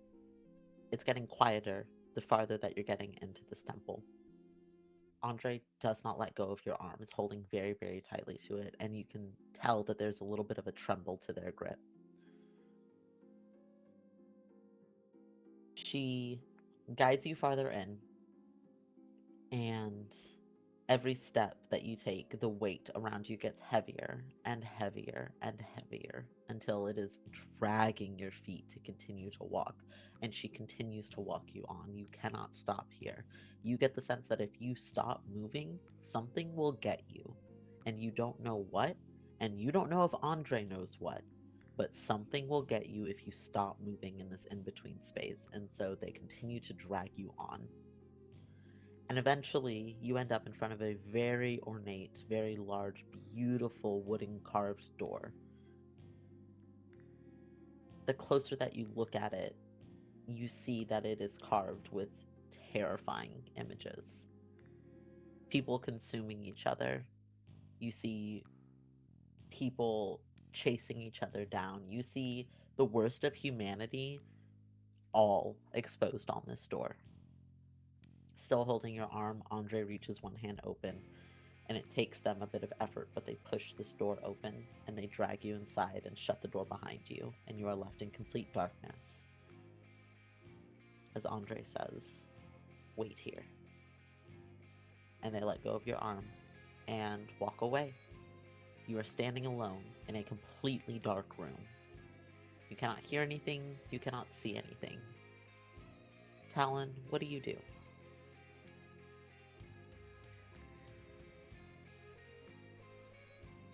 S1: It's getting quieter the farther that you're getting into this temple. Andre does not let go of your arm, is holding very, very tightly to it, and you can tell that there's a little bit of a tremble to their grip. She guides you farther in, and every step that you take, the weight around you gets heavier and heavier and heavier until it is dragging your feet to continue to walk. And she continues to walk you on. You cannot stop here. You get the sense that if you stop moving, something will get you. And you don't know what, and you don't know if Andre knows what, but something will get you if you stop moving in this in between space. And so they continue to drag you on. And eventually, you end up in front of a very ornate, very large, beautiful wooden carved door. The closer that you look at it, you see that it is carved with terrifying images. People consuming each other. You see people chasing each other down. You see the worst of humanity all exposed on this door. Still holding your arm, Andre reaches one hand open, and it takes them a bit of effort, but they push this door open and they drag you inside and shut the door behind you, and you are left in complete darkness. As Andre says, "Wait here." And they let go of your arm and walk away. You are standing alone in a completely dark room. You cannot hear anything, you cannot see anything. Talon, what do you do?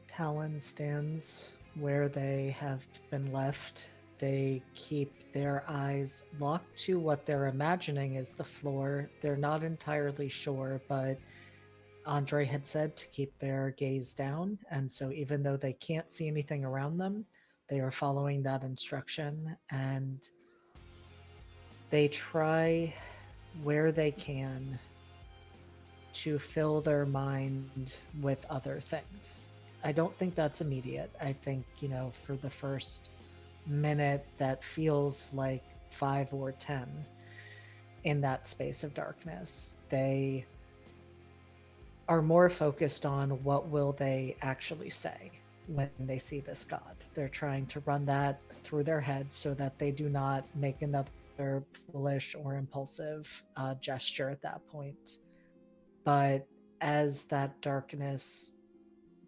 S2: Talon stands where they have been left. They keep their eyes locked to what they're imagining is the floor. They're not entirely sure, but Andre had said to keep their gaze down. And so, even though they can't see anything around them, they are following that instruction and they try where they can to fill their mind with other things. I don't think that's immediate. I think, for the first minute, that feels like 5 or 10 in that space of darkness. They are more focused on what will they actually say when they see this god. They're trying to run that through their head so that they do not make another foolish or impulsive gesture at that point. But as that darkness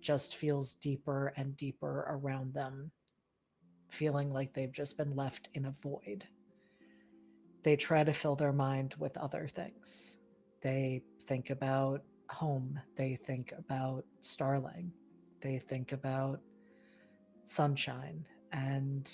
S2: just feels deeper and deeper around them, feeling like they've just been left in a void, they try to fill their mind with other things. They think about home, they think about Starling, they think about sunshine, and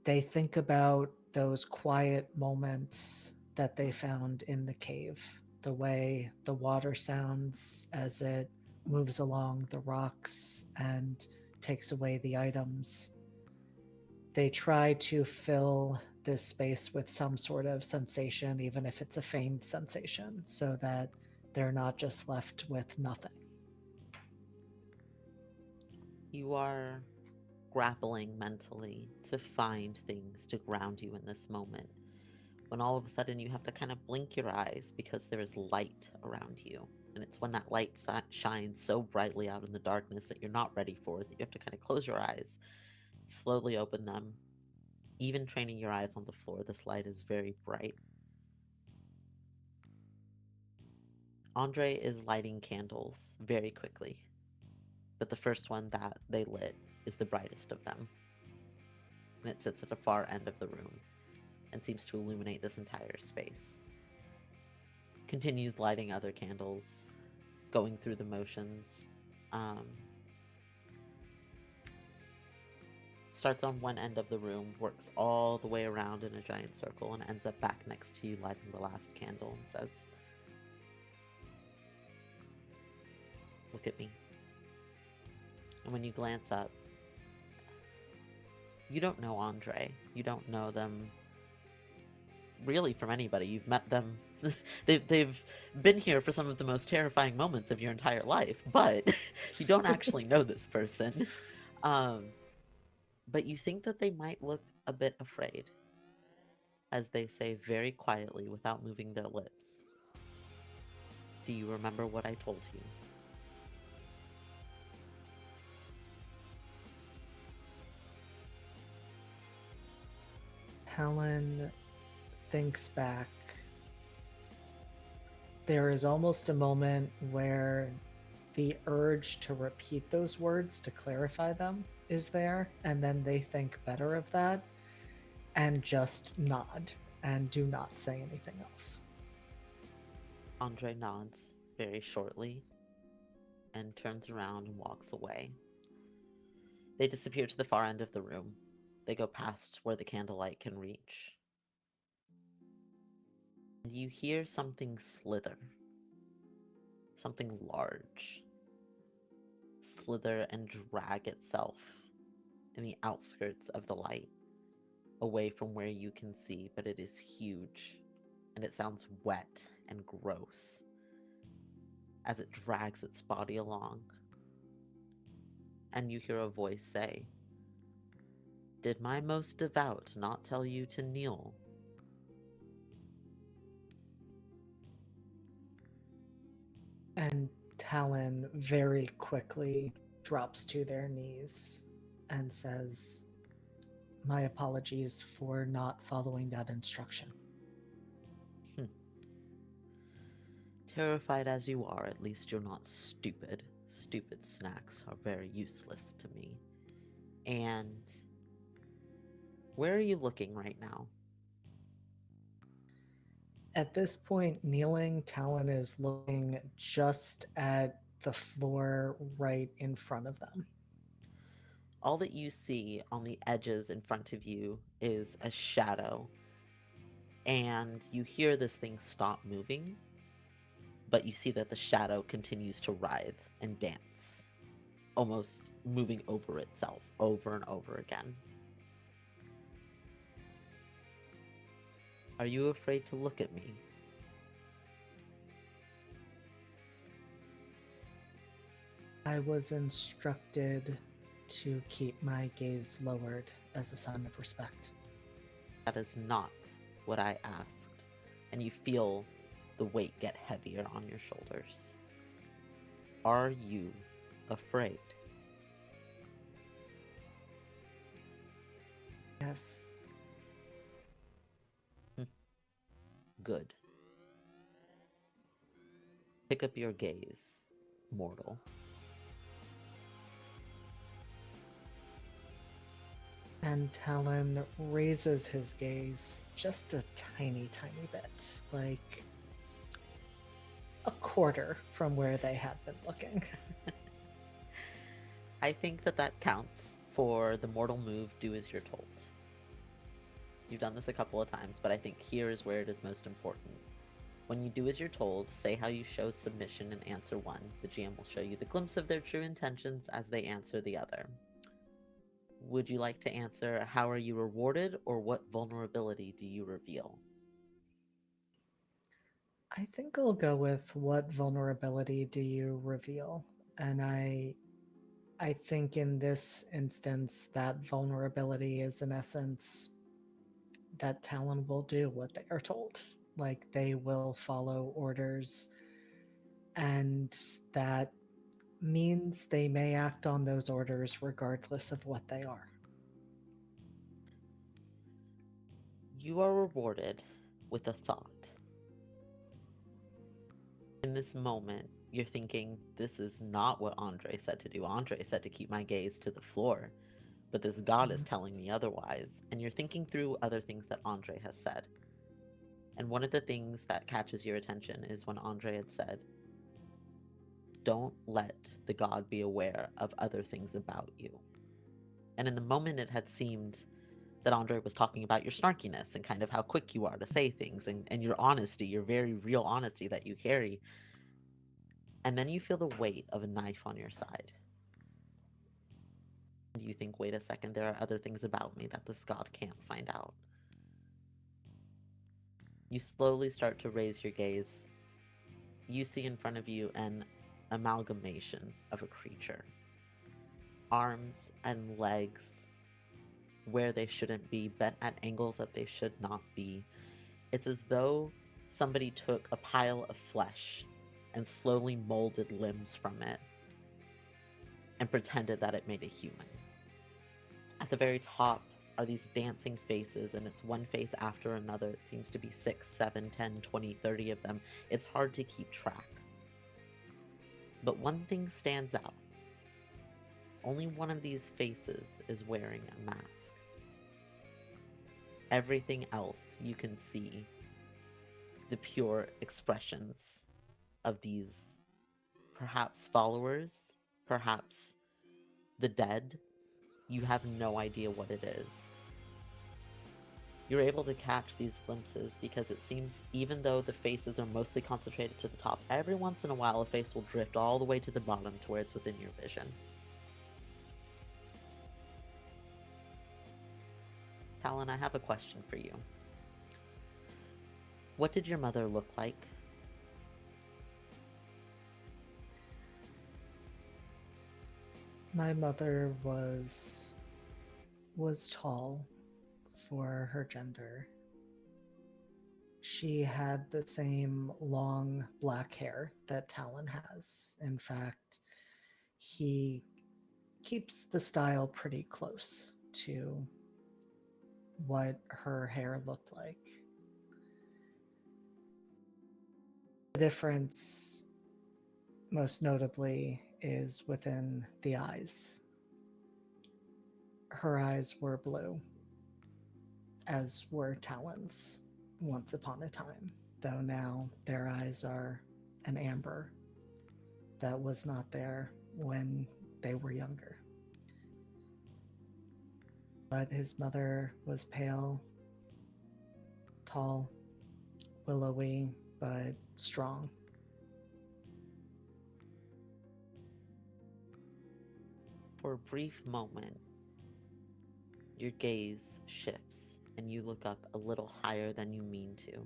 S2: they think about those quiet moments that they found in the cave, the way the water sounds as it moves along the rocks and takes away the items. They try to fill this space with some sort of sensation, even if it's a feigned sensation, so that they're not just left with nothing.
S1: You are grappling mentally to find things to ground you in this moment, when all of a sudden you have to kind of blink your eyes because there is light around you. And it's when that light shines so brightly out in the darkness that you're not ready for it, that you have to kind of close your eyes, slowly open them. Even training your eyes on the floor, this light is very bright. Andre is lighting candles very quickly, but the first one that they lit is the brightest of them, and it sits at the far end of the room and seems to illuminate this entire space. Continues lighting other candles, going through the motions. Um, Starts on one end of the room, works all the way around in a giant circle, and ends up back next to you, lighting the last candle, and says, "Look at me." And when you glance up, you don't know Andre. You don't know them really from anybody. You've met them. They've been here for some of the most terrifying moments of your entire life, but you don't actually know this person. Um, but you think that they might look a bit afraid as they say very quietly, without moving their lips, Do you remember what I told you?
S2: Helen thinks back. There is almost a moment where the urge to repeat those words to clarify them is there, and then they think better of that and just nod and do not say anything else.
S1: Andre nods very shortly and turns around and walks away. They disappear to the far end of the room. They go past where the candlelight can reach. And you hear something slither, something large, slither and drag itself in the outskirts of the light, away from where you can see, but it is huge, and it sounds wet and gross as it drags its body along. And you hear a voice say, "Did my most devout not tell you to kneel?"
S2: And Talon very quickly drops to their knees and says, "My apologies for not following that instruction."
S1: Hmm. Terrified as you are, at least you're not stupid. Stupid snacks are very useless to me. And where are you looking right now?
S2: At this point, kneeling, Talon is looking just at the floor right in front of them.
S1: All that you see on the edges in front of you is a shadow, and you hear this thing stop moving, but you see that the shadow continues to writhe and dance, almost moving over itself over and over again. Are you afraid to look at me?
S2: I was instructed to keep my gaze lowered as a sign of respect.
S1: That is not what I asked. And you feel the weight get heavier on your shoulders. Are you afraid?
S2: Yes.
S1: Good. Pick up your gaze, mortal.
S2: And Talon raises his gaze just a tiny, tiny bit, like a quarter from where they had been looking.
S1: I think that that counts for the mortal move, do as you're told. You've done this a couple of times, but I think here is where it is most important. When you do as you're told, say how you show submission in answer one. The GM will show you the glimpse of their true intentions as they answer the other. Would you like to answer how are you rewarded, or what vulnerability do you reveal?
S2: I think I'll go with what vulnerability do you reveal? And I think in this instance that vulnerability is in essence that Talon will do what they are told. Like they will follow orders, and that means they may act on those orders regardless of what they are.
S1: You are rewarded with a thought. In this moment, you're thinking, this is not what Andre said to do. Andre said to keep my gaze to the floor, but this god is
S2: Mhm.
S1: telling me otherwise. And you're thinking through other things that Andre has said. And one of the things that catches your attention is when Andre had said, don't let the god be aware of other things about you. And in the moment, it had seemed that Andre was talking about your snarkiness and kind of how quick you are to say things and your honesty, your very real honesty that you carry. And then you feel the weight of a knife on your side. And you think, wait a second, there are other things about me that this god can't find out. You slowly start to raise your gaze. You see in front of you an amalgamation of a creature. Arms and legs where they shouldn't be, bent at angles that they should not be. It's as though somebody took a pile of flesh and slowly molded limbs from it and pretended that it made a human. At the very top are these dancing faces, and it's one face after another. It seems to be 6, 7, 10, 20, 30 of them. It's hard to keep track. But one thing stands out. Only one of these faces is wearing a mask. Everything else you can see the pure expressions of these perhaps followers, perhaps the dead. You have no idea what it is. You're able to catch these glimpses because it seems, even though the faces are mostly concentrated to the top, every once in a while a face will drift all the way to the bottom to where it's within your vision. Talon, I have a question for you. What did your mother look like?
S2: My mother was tall for her gender. She had the same long black hair that Talon has. In fact, he keeps the style pretty close to what her hair looked like. The difference, most notably, is within the eyes. Her eyes were blue, as were Talon's once upon a time, though now their eyes are an amber that was not there when they were younger. But his mother was pale, tall, willowy, but strong.
S1: For a brief moment, your gaze shifts and you look up a little higher than you mean to,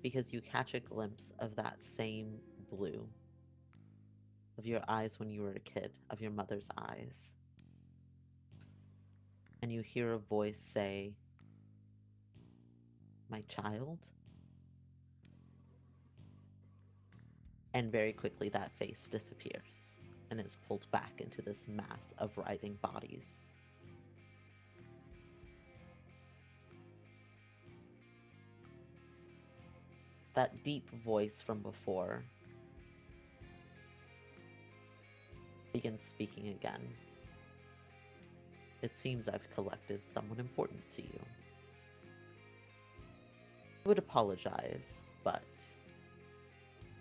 S1: because you catch a glimpse of that same blue of your eyes when you were a kid, of your mother's eyes. And you hear a voice say, "My child?" And very quickly that face disappears and is pulled back into this mass of writhing bodies. That deep voice from before begins speaking again. "It seems I've collected someone important to you. I would apologize, but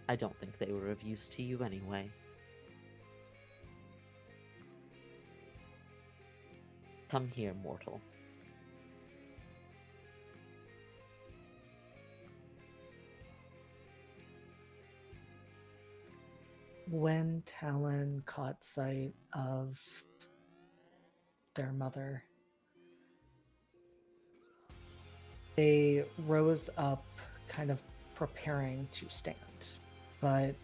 S1: I don't think they were of use to you anyway. Come here, mortal."
S2: When Talon caught sight of their mother, they rose up, kind of preparing to stand, but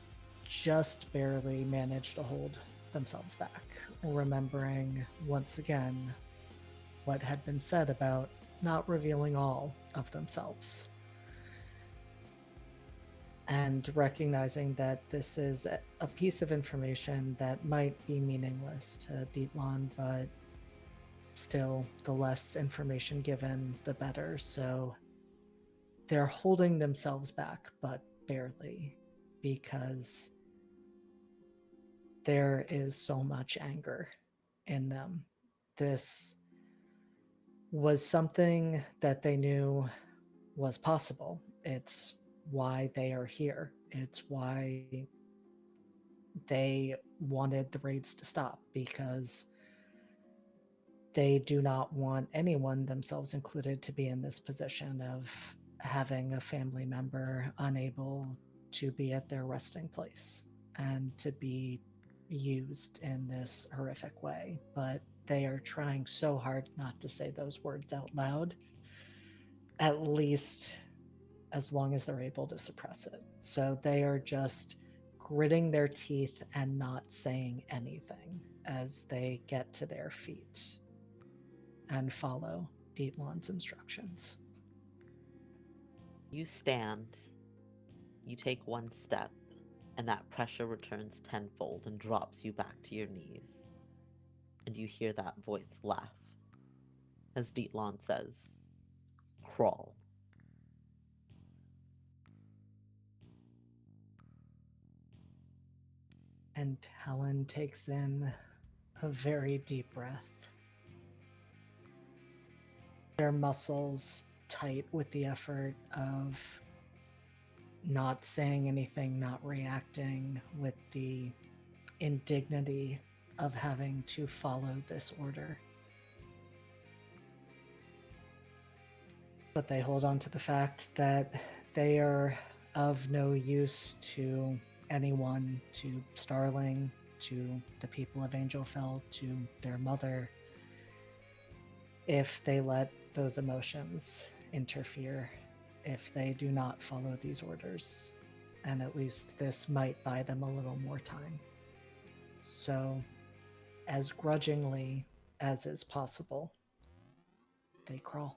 S2: just barely managed to hold themselves back, remembering once again what had been said about not revealing all of themselves. And recognizing that this is a piece of information that might be meaningless to Dietland, but still, the less information given, the better. So they're holding themselves back, but barely, because there is so much anger in them. This was something that they knew was possible. It's why they are here. It's why they wanted the raids to stop, because they do not want anyone, themselves included, to be in this position of having a family member unable to be at their resting place and to be used in this horrific way. But they are trying so hard not to say those words out loud, at least as long as they're able to suppress it. So they are just gritting their teeth and not saying anything as they get to their feet and follow Dietland's instructions.
S1: You stand, you take one step, and that pressure returns tenfold and drops you back to your knees. And you hear that voice laugh as Dietlon says, crawl.
S2: And Helen takes in a very deep breath. Their muscles tight with the effort of not saying anything, not reacting, with the indignity of having to follow this order. But they hold on to the fact that they are of no use to anyone, to Starling, to the people of Angelfell, to their mother, if they let those emotions interfere, if they do not follow these orders. And at least this might buy them a little more time. So, as grudgingly as is possible, they crawl.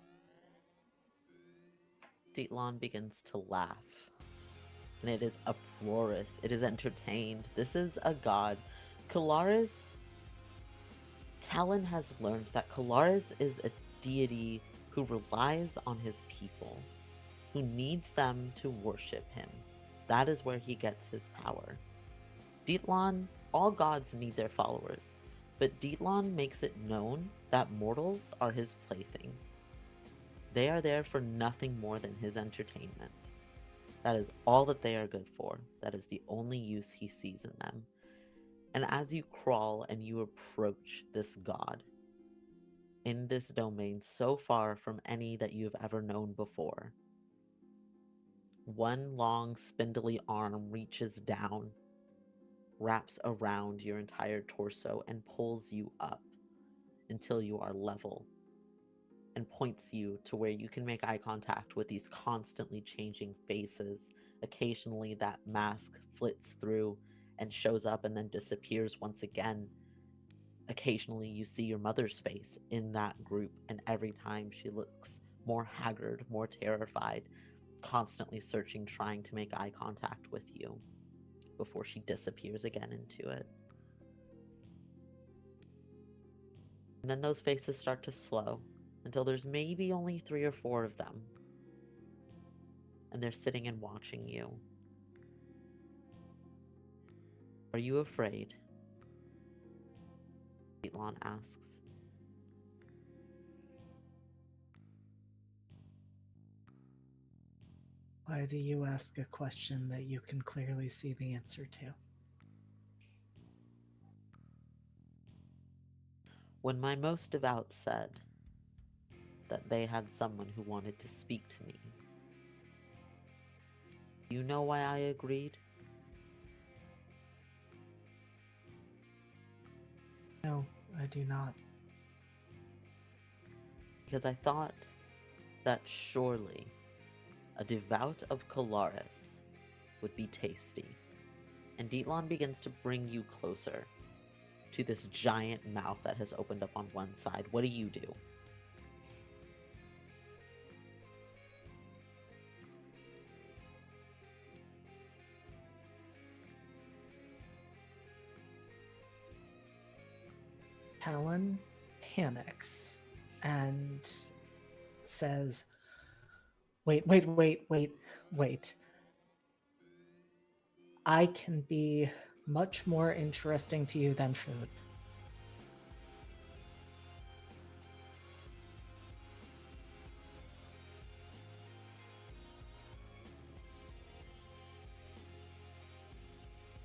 S1: Dietlon begins to laugh, and it is uproarious. It is entertained. This is a god. Kalaris, Talon has learned that Kalaris is a deity who relies on his people, who needs them to worship him. That is where he gets his power. Dietlon, all gods need their followers, but Dietlon makes it known that mortals are his plaything. They are there for nothing more than his entertainment. That is all that they are good for. That is the only use he sees in them. And as you crawl and you approach this god, in this domain so far from any that you have ever known before, one long spindly arm reaches down, wraps around your entire torso, and pulls you up until you are level and points you to where you can make eye contact with these constantly changing faces. Occasionally, that mask flits through and shows up and then disappears once again. Occasionally, you see your mother's face in that group, and every time she looks more haggard, more terrified, constantly searching, trying to make eye contact with you before she disappears again into it. And then those faces start to slow until there's maybe only 3 or 4 of them. And they're sitting and watching you. Are you afraid? Caitlin asks.
S2: Why do you ask a question that you can clearly see the answer to?
S1: When my most devout said that they had someone who wanted to speak to me, do you know why I agreed?
S2: No, I do not.
S1: Because I thought that surely a devout of Kalaris would be tasty. And Dietlon begins to bring you closer to this giant mouth that has opened up on one side. What do you do?
S2: Talon panics and says, wait. I can be much more interesting to you than food.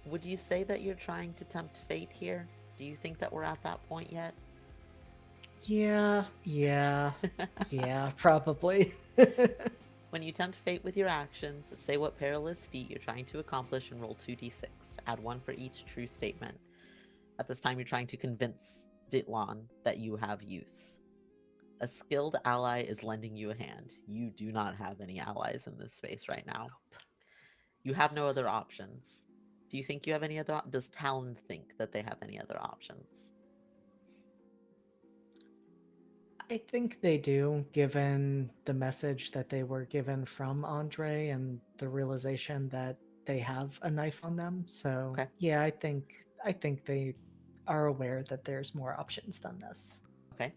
S1: Would you say that you're trying to tempt fate here? Do you think that we're at that point yet?
S2: Yeah, probably.
S1: When you tempt fate with your actions, say what perilous feat you're trying to accomplish and roll 2d6. Add 1 for each true statement. At this time, you're trying to convince Dietlon that you have use. A skilled ally is lending you a hand. You do not have any allies in this space right now. You have no other options. Do you think you have any other? Does Talon think that they have any other options?
S2: I think they do, given the message that they were given from Andre and the realization that they have a knife on them. So
S1: Okay.
S2: yeah, I think they are aware that there's more options than this.
S1: Okay.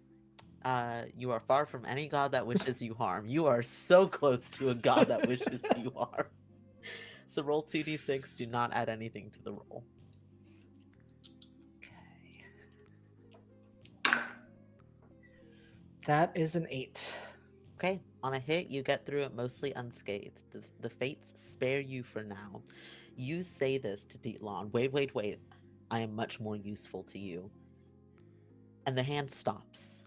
S1: You are far from any god that wishes you harm. You are so close to a god that wishes you harm. So roll 2d6, do not add anything to the roll.
S2: Okay. That is an 8.
S1: Okay, on a hit, you get through it mostly unscathed. The fates spare you for now. You say this to Dietlon. Wait, wait, wait. I am much more useful to you. And the hand stops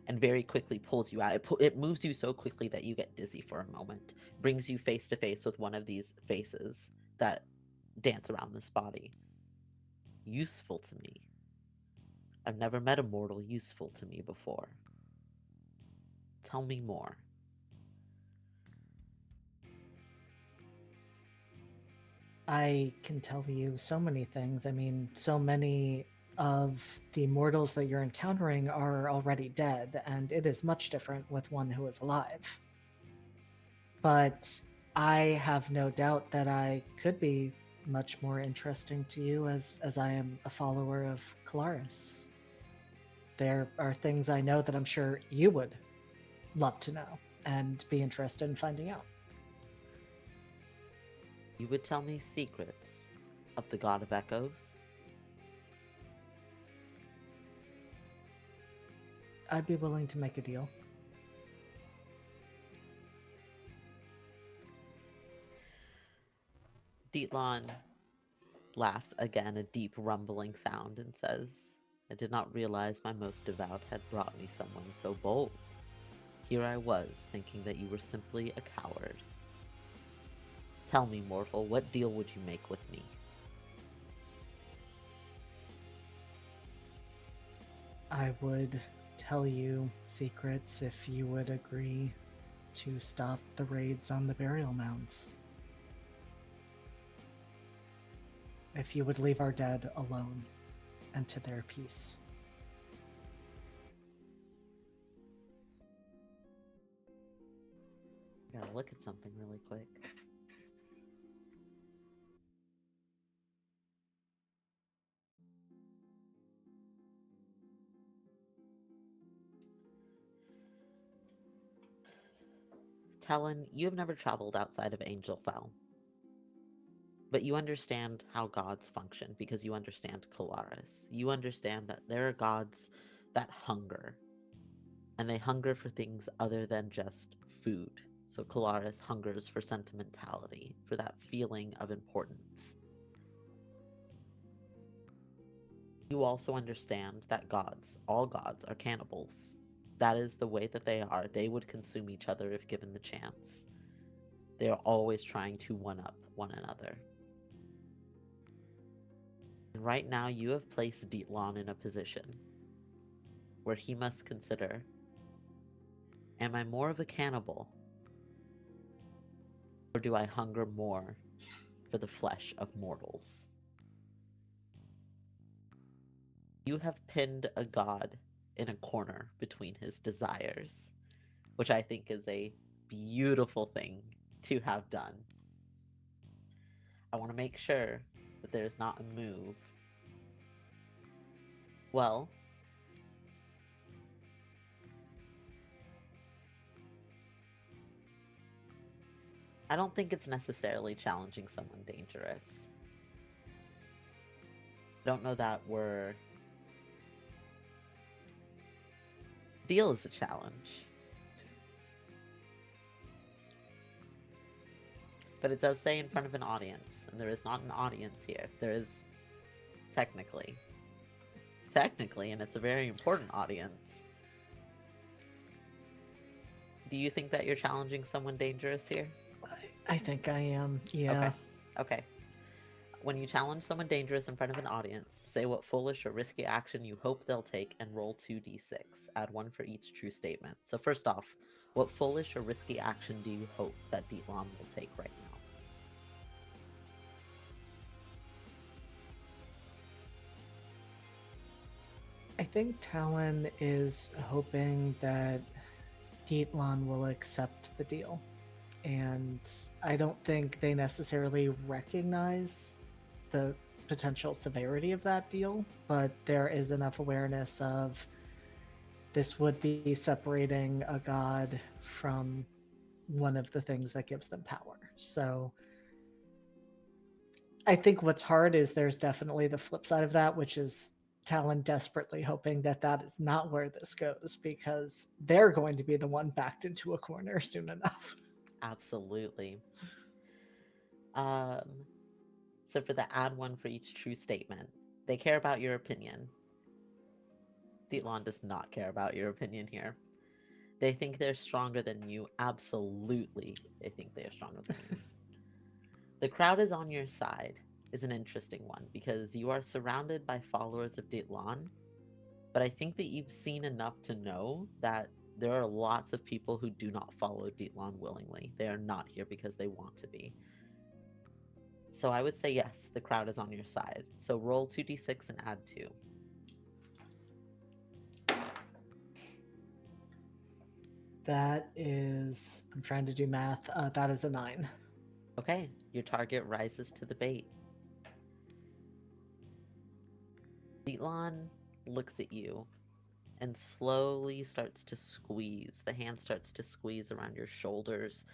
S1: and very quickly pulls you out. It moves you so quickly that you get dizzy for a moment, brings you face to face with one of these faces that dance around this body. Useful to me. I've never met a mortal useful to me before. Tell me more.
S2: I can tell you so many things. I mean, so many of the mortals that you're encountering are already dead, and it is much different with one who is alive. But I have no doubt that I could be much more interesting to you as I am a follower of Colaris. There are things I know that I'm sure you would love to know and be interested in finding out.
S1: You would tell me secrets of the God of Echoes?
S2: I'd be willing to make a deal.
S1: Dietlon laughs again, a deep rumbling sound, and says, I did not realize my most devout had brought me someone so bold. Here I was, thinking that you were simply a coward. Tell me, mortal, what deal would you make with me?
S2: I would tell you secrets if you would agree to stop the raids on the burial mounds. If you would leave our dead alone and to their peace.
S1: I gotta look at something really quick. Talon, you have never traveled outside of Angelfell, but you understand how gods function because you understand Colaris. You understand that there are gods that hunger, and they hunger for things other than just food. So Colaris hungers for sentimentality, for that feeling of importance. You also understand that gods, all gods, are cannibals. That is the way that they are. They would consume each other if given the chance. They are always trying to one up one another. And right now, you have placed Dietlon in a position where he must consider, am I more of a cannibal, or do I hunger more for the flesh of mortals? You have pinned a god in a corner between his desires, which I think is a beautiful thing to have done. I want to make sure that there's not a move. Well, I don't think it's necessarily challenging someone dangerous. I don't know that we're. Deal is a challenge. But it does say in front of an audience, and there is not an audience here. There is technically. Technically, and it's a very important audience. Do you think that you're challenging someone dangerous here?
S2: I think I am, yeah.
S1: Okay. Okay. When you challenge someone dangerous in front of an audience, say what foolish or risky action you hope they'll take and roll 2d6. Add one for each true statement. So first off, what foolish or risky action do you hope that Dietlon will take right now?
S2: I think Talon is hoping that Dietlon will accept the deal and I don't think they necessarily recognize the potential severity of that deal, but there is enough awareness of this would be separating a god from one of the things that gives them power. So I think what's hard is there's definitely the flip side of that, which is Talon desperately hoping that that is not where this goes because they're going to be the one backed into a corner soon enough.
S1: Absolutely. Um, so for the add one for each true statement, they care about your opinion. Dietland does not care about your opinion here. They think they're stronger than you. Absolutely, they think they are stronger than you. The crowd is on your side is an interesting one because you are surrounded by followers of Dietland, but I think that you've seen enough to know that there are lots of people who do not follow Dietland willingly. They are not here because they want to be. So I would say yes, the crowd is on your side. So roll 2d6 and add 2.
S2: That is, I'm trying to do math. That is a 9.
S1: Okay, your target rises to the bait. Dietland looks at you and slowly starts to squeeze. The hand starts to squeeze around your shoulders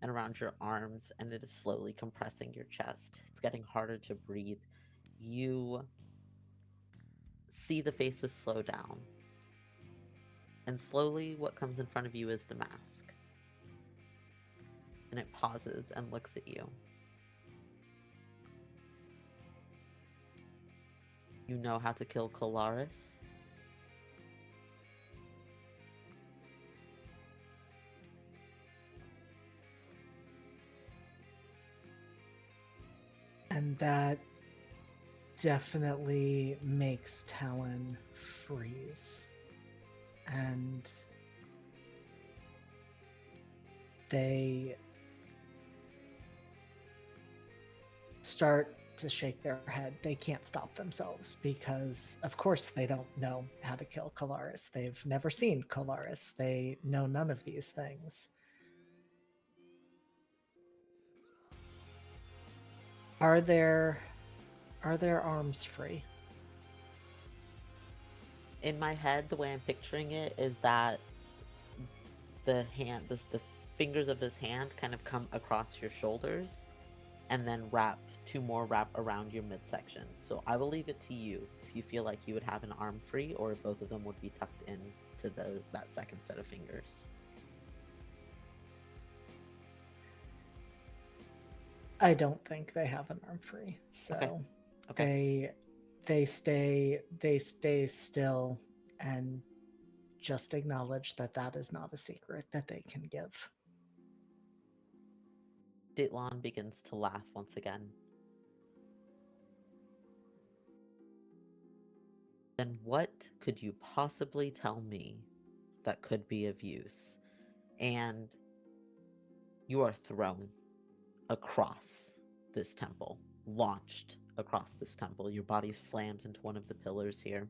S1: and around your arms, and it is slowly compressing your chest. It's getting harder to breathe. You see the faces slow down, and slowly what comes in front of you is the mask. And it pauses and looks at you. You know how to kill Kolaris?
S2: And that definitely makes Talon freeze. And they start to shake their head. They can't stop themselves because, of course, they don't know how to kill Kolaris. They've never seen Kolaris. They know none of these things. Are their arms free?
S1: In my head, the way I'm picturing it is that the fingers of this hand kind of come across your shoulders and then two more wrap around your midsection. So I will leave it to you if you feel like you would have an arm free or if both of them would be tucked in to that second set of fingers.
S2: I don't think they have an arm free.
S1: Okay.
S2: So
S1: Okay.
S2: they stay still and just acknowledge that that is not a secret that they can give.
S1: Ditlan begins to laugh once again. Then what could you possibly tell me that could be of use? And you are thrown across this temple, launched across this temple. Your body slams into one of the pillars here.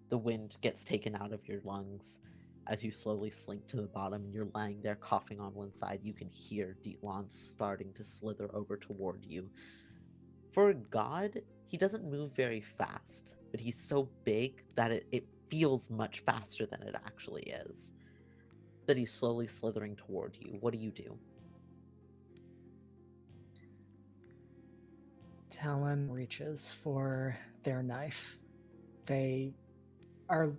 S1: The wind gets taken out of your lungs as you slowly slink to the bottom and you're lying there coughing on one side. You can hear Dietlan starting to slither over toward you. For a god, he doesn't move very fast, but he's so big that it feels much faster than it actually is. That he's slowly slithering toward you. What do you do?
S2: Talon reaches for their knife. They are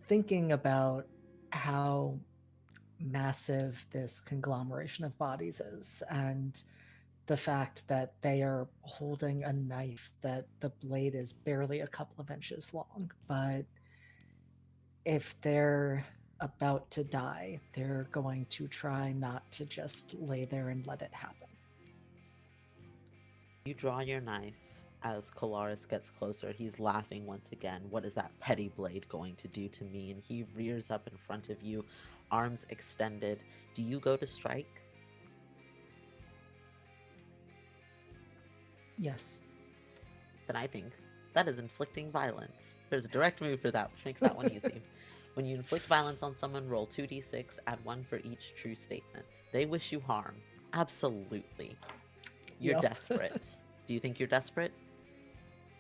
S2: thinking about how massive this conglomeration of bodies is and the fact that they are holding a knife that the blade is barely a couple of inches long. But if they're about to die, they're going to try not to just lay there and let it happen.
S1: You draw your knife as Kolaris gets closer. He's laughing once again. What is that petty blade going to do to me? And he rears up in front of you, arms extended. Do you go to strike?
S2: Yes.
S1: Then I think that is inflicting violence. There's a direct move for that, which makes that one easy. When you inflict violence on someone, roll 2d6, add 1 for each true statement. They wish you harm. Absolutely. You're
S2: Yep.
S1: desperate. Do you think you're desperate?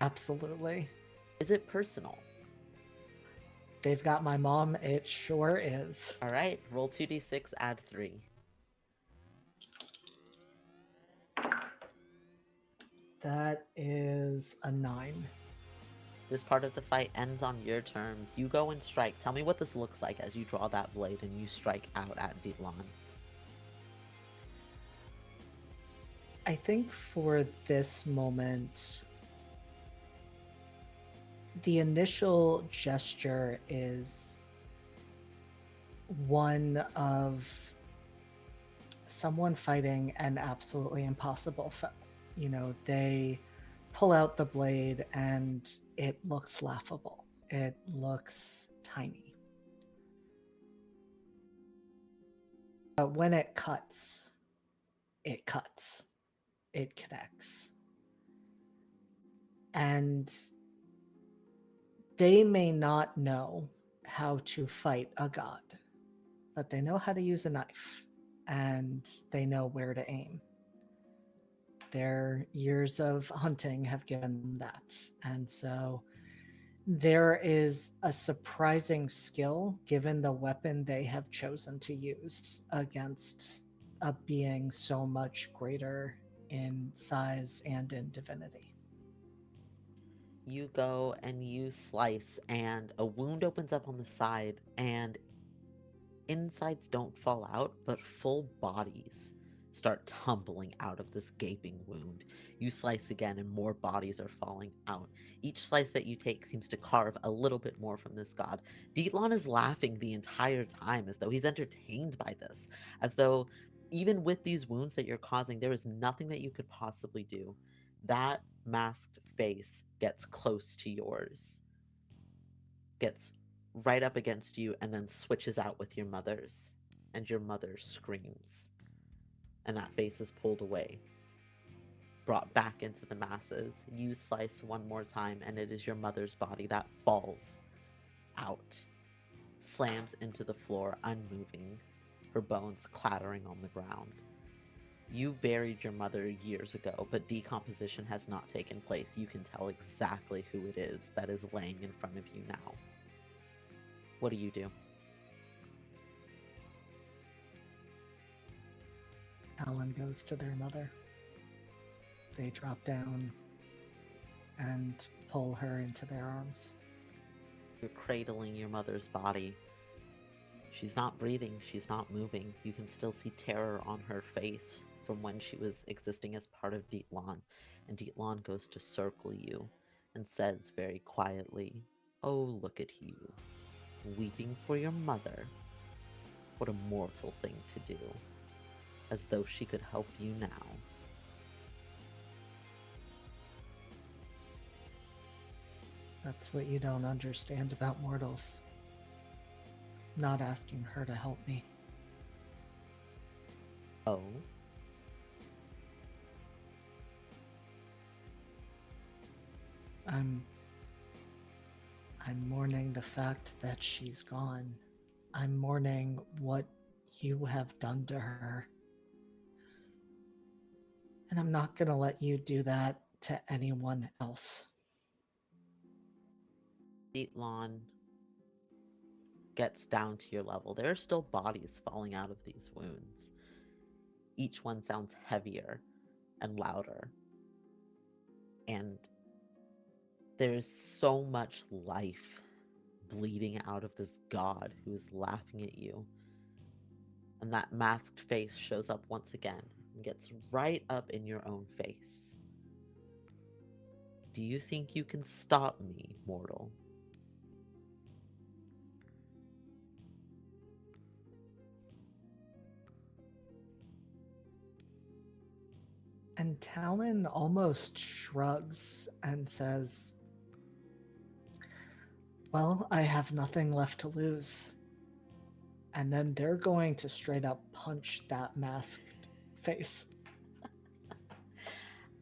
S2: Absolutely.
S1: Is it personal?
S2: They've got my mom. It sure is.
S1: All right, roll 2d6, add 3.
S2: That is a 9.
S1: This part of the fight ends on your terms. You go and strike. Tell me what this looks like as you draw that blade and you strike out at Dilan.
S2: I think for this moment, the initial gesture is one of someone fighting an absolutely impossible foe. You know, they pull out the blade and it looks laughable. It looks tiny. But when it cuts, it connects. And they may not know how to fight a god, but they know how to use a knife and they know where to aim. Their years of hunting have given them that. And so there is a surprising skill given the weapon they have chosen to use against a being so much greater in size and in divinity.
S1: You go and you slice, and a wound opens up on the side, and insides don't fall out, but full bodies start tumbling out of this gaping wound. You slice again, and more bodies are falling out. Each slice that you take seems to carve a little bit more from this god. Dietlan is laughing the entire time as though he's entertained by this, as though even with these wounds that you're causing, there is nothing that you could possibly do. That masked face gets close to yours, gets right up against you, and then switches out with your mother's. And your mother screams. And that face is pulled away, brought back into the masses. You slice one more time, and it is your mother's body that falls out, slams into the floor, unmoving, her bones clattering on the ground. You buried your mother years ago, but decomposition has not taken place. You can tell exactly who it is that is laying in front of you now. What do you do?
S2: Alan goes to their mother. They drop down and pull her into their arms.
S1: You're cradling your mother's body. She's not breathing, she's not moving. You can still see terror on her face from when she was existing as part of Dietlan. And Dietlan goes to circle you and says very quietly, "Oh, look at you, weeping for your mother. What a mortal thing to do, as though she could help you now."
S2: That's what you don't understand about mortals. I'm not asking her to help me.
S1: Oh?
S2: I'm I'm mourning the fact that she's gone. I'm mourning what you have done to her. And I'm not going to let you do that to anyone else.
S1: Dietlan gets down to your level. There are still bodies falling out of these wounds. Each one sounds heavier and louder. And there's so much life bleeding out of this god who is laughing at you. And that masked face shows up once again and gets right up in your own face. Do you think you can stop me, mortal?
S2: And Talon almost shrugs and says, "Well, I have nothing left to lose." And then they're going to straight up punch that masked face.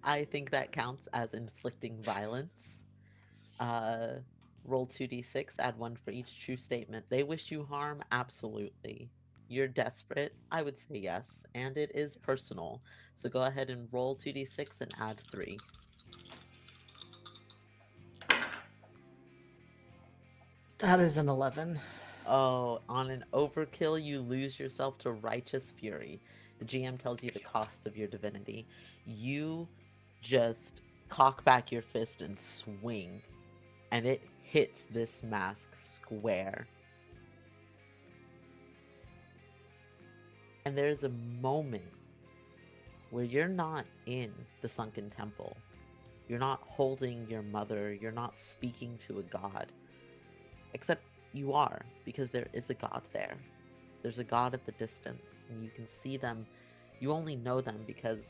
S1: I think that counts as inflicting violence. Uh, roll 2d6, add 1 for each true statement. They wish you harm? Absolutely. You're desperate? I would say yes, and it is personal. So go ahead and roll 2d6 and add 3.
S2: That is an 11.
S1: Oh, on an overkill, you lose yourself to righteous fury. The GM tells you the costs of your divinity. You just cock back your fist and swing, and it hits this mask square. And there's a moment where you're not in the sunken temple. You're not holding your mother. You're not speaking to a god. Except you are, because there is a god there. There's a god at the distance, and you can see them. You only know them because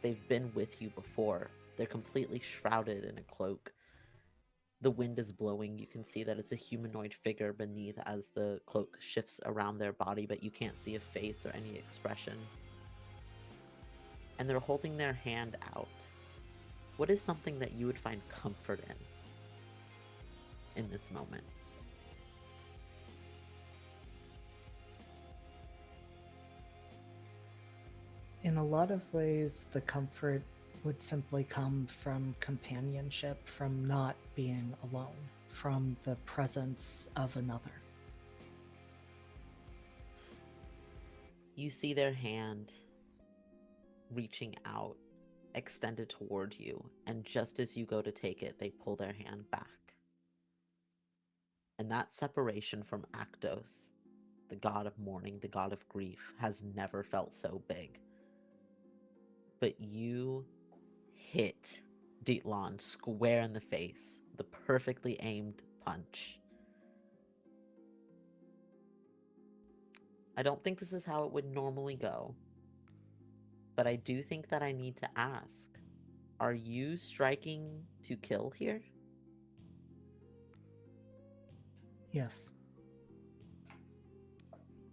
S1: they've been with you before. They're completely shrouded in a cloak. The wind is blowing. You can see that it's a humanoid figure beneath as the cloak shifts around their body, but you can't see a face or any expression. And they're holding their hand out. What is something that you would find comfort in this moment?
S2: In a lot of ways, the comfort would simply come from companionship, from not being alone, from the presence of another.
S1: You see their hand reaching out, extended toward you, and just as you go to take it, they pull their hand back. And that separation from Actos, the god of mourning, the god of grief, has never felt so big. But you hit Dietland square in the face, the perfectly aimed punch. I don't think this is how it would normally go, but I do think that I need to ask, are you striking to kill here?
S2: Yes.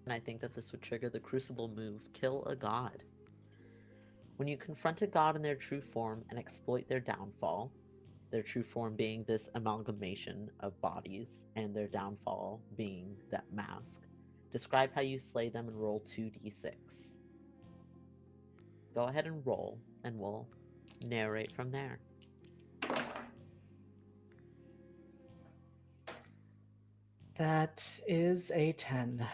S1: And I think that this would trigger the crucible move, kill a god. When you confront a god in their true form and exploit their downfall, their true form being this amalgamation of bodies, and their downfall being that mask, describe how you slay them and roll 2d6. Go ahead and roll, and we'll narrate from there.
S2: That is a 10.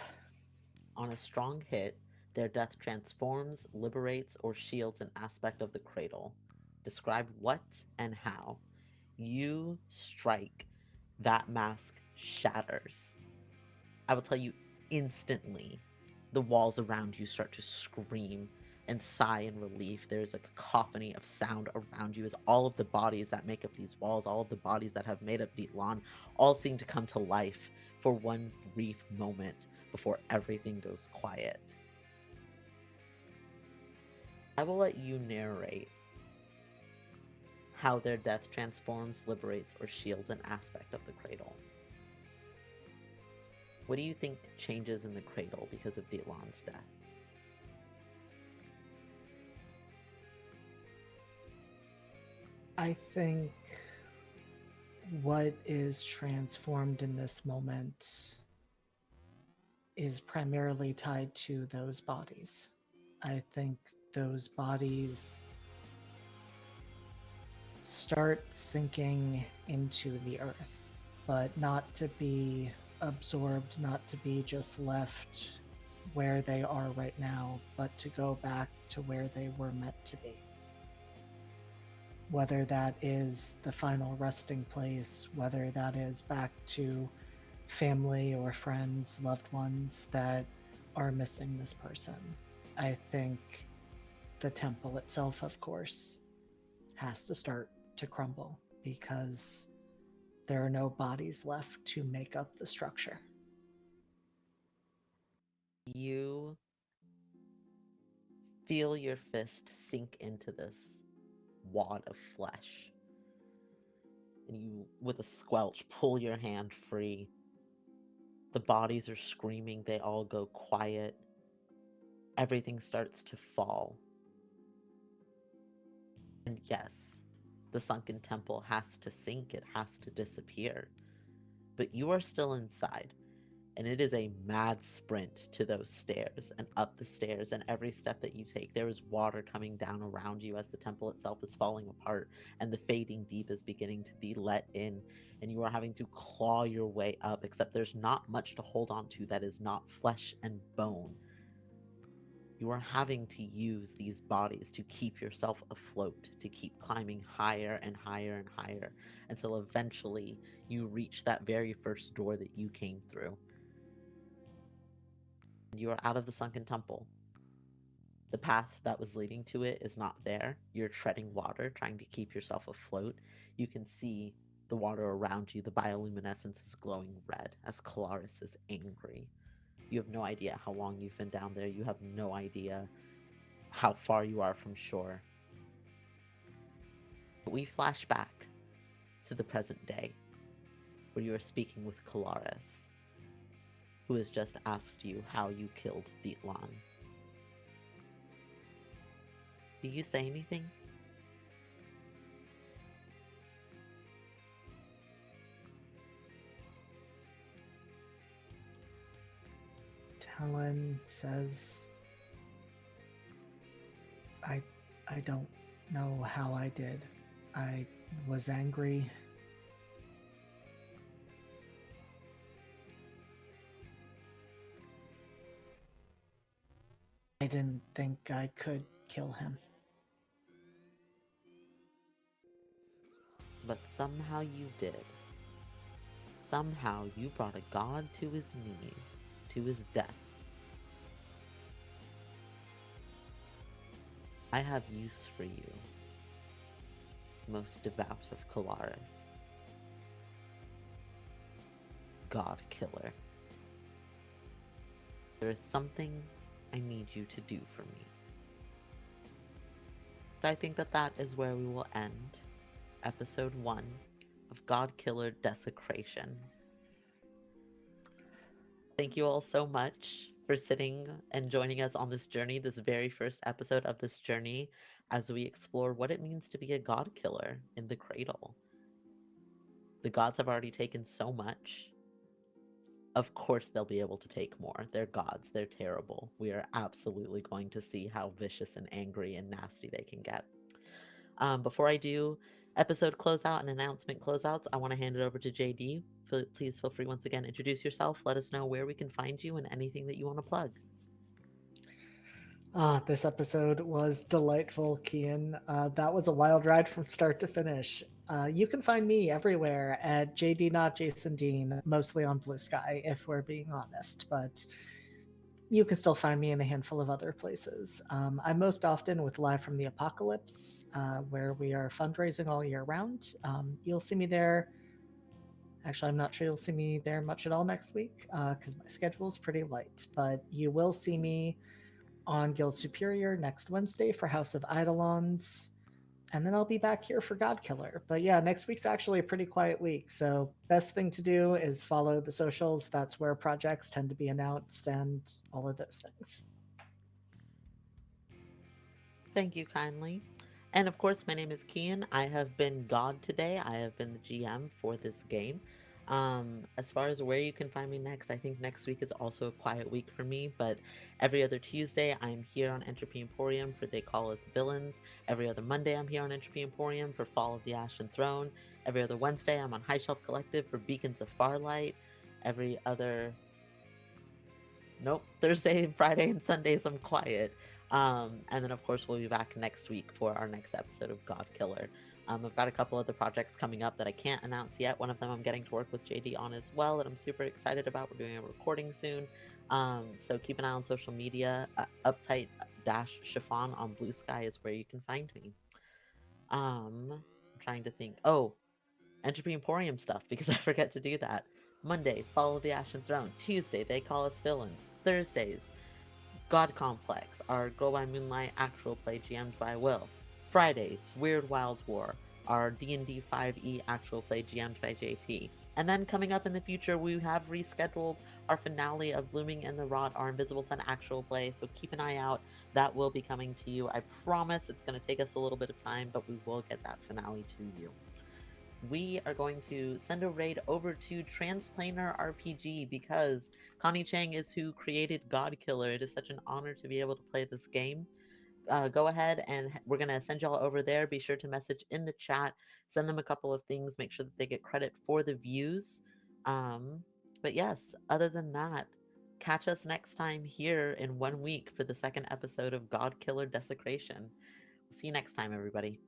S1: On a strong hit, their death transforms, liberates, or shields an aspect of the cradle. Describe what and how. You strike, that mask shatters. I will tell you instantly, the walls around you start to scream and sigh in relief. There's a cacophony of sound around you as all of the bodies that make up these walls, all of the bodies that have made up Dietland, all seem to come to life for one brief moment before everything goes quiet. I will let you narrate how their death transforms, liberates, or shields an aspect of the cradle. What do you think changes in the cradle because of Dietland's death?
S2: I think what is transformed in this moment is primarily tied to those bodies. I think those bodies start sinking into the earth, but not to be absorbed, not to be just left where they are right now, but to go back to where they were meant to be. Whether that is the final resting place, whether that is back to family or friends, loved ones that are missing this person. I think the temple itself, of course, has to start to crumble because there are no bodies left to make up the structure.
S1: You feel your fist sink into this wad of flesh. And you, with a squelch, pull your hand free. The bodies are screaming, they all go quiet. Everything starts to fall. And yes, the sunken temple has to sink, it has to disappear. But you are still inside, and it is a mad sprint to those stairs and up the stairs. And every step that you take, there is water coming down around you as the temple itself is falling apart and the fading deep is beginning to be let in. And you are having to claw your way up, except there's not much to hold on to that is not flesh and bone. You are having to use these bodies to keep yourself afloat, to keep climbing higher and higher and higher until eventually you reach that very first door that you came through. You are out of the sunken temple. The path that was leading to it is not there. You're treading water, trying to keep yourself afloat. You can see the water around you. The bioluminescence is glowing red as Colaris is angry. You have no idea how long you've been down there. You have no idea how far you are from shore. But we flash back to the present day, where you are speaking with Colaris, who has just asked you how you killed Dietlan. Do you say anything?
S2: Talon says, I I don't know how I did. I was angry. I didn't think I could kill him.
S1: But somehow you did. Somehow you brought a god to his knees, to his death. I have use for you, most devout of Colaris. God killer. There is something I need you to do for me. I think that that is where we will end episode 1 of GODKILLER Desecration. Thank you all so much for sitting and joining us on this journey, this very first episode of this journey, as we explore what it means to be a god killer in the cradle. The gods have already taken so much. Of course, they'll be able to take more. They're gods, they're terrible. We are absolutely going to see how vicious and angry and nasty they can get. Before I do episode closeout and announcement closeouts, I want to hand it over to JD. Please feel free once again, introduce yourself, let us know where we can find you and anything that you want to plug.
S2: This episode was delightful, Kian. That was a wild ride from start to finish. You can find me everywhere at JD Not Jason Dean, mostly on Blue Sky, if we're being honest, but you can still find me in a handful of other places. I'm most often with Live from the Apocalypse, where we are fundraising all year round. You'll see me there. Actually, I'm not sure you'll see me there much at all next week because my schedule is pretty light, but you will see me on Guild Superior next Wednesday for House of Eidolons. And then I'll be back here for Godkiller. But yeah, next week's actually a pretty quiet week. So best thing to do is follow the socials. That's where projects tend to be announced and all of those things.
S1: Thank you kindly. And of course, my name is Kian. I have been God today. I have been the GM for this game. As far as where you can find me next, I think next week is also a quiet week for me, but every other Tuesday I'm here on Entropy Emporium for They Call Us Villains. Every other Monday I'm here on Entropy Emporium for Fall of the Ashen Throne. Every other Wednesday I'm on High Shelf Collective for Beacons of Farlight. Every other Thursday, Friday, and Sundays I'm quiet. And then of course we'll be back next week for our next episode of God Killer. I've got a couple other projects coming up that I can't announce yet. One of them I'm getting to work with JD on as well that I'm super excited about. We're doing a recording soon. So keep an eye on social media. Uptight dash chiffon on Blue Sky is where you can find me. I'm trying to think. Oh, Entropy Emporium stuff because I forget to do that. Monday, Follow the Ashen Throne. Tuesday, They Call Us Villains. Thursdays, God Complex, our Go by Moonlight actual play GM'd by Will. Fridays, Weird Wild War, our D&D 5e actual play GM'd by JT. And then coming up in the future, we have rescheduled our finale of Blooming in the Rot, our Invisible Sun actual play, so keep an eye out. That will be coming to you. I promise it's going to take us a little bit of time, but we will get that finale to you. we are going to send a raid over to Transplanar RPG because Connie Chang is who created Godkiller. It is such an honor to be able to play this game. Go ahead and we're going to send y'all over there. Be sure to message in the chat, send them a couple of things, make sure that they get credit for the views. Um, but yes, other than that, catch us next time here in 1 week for the second episode of God Killer Desecration. See you next time, everybody.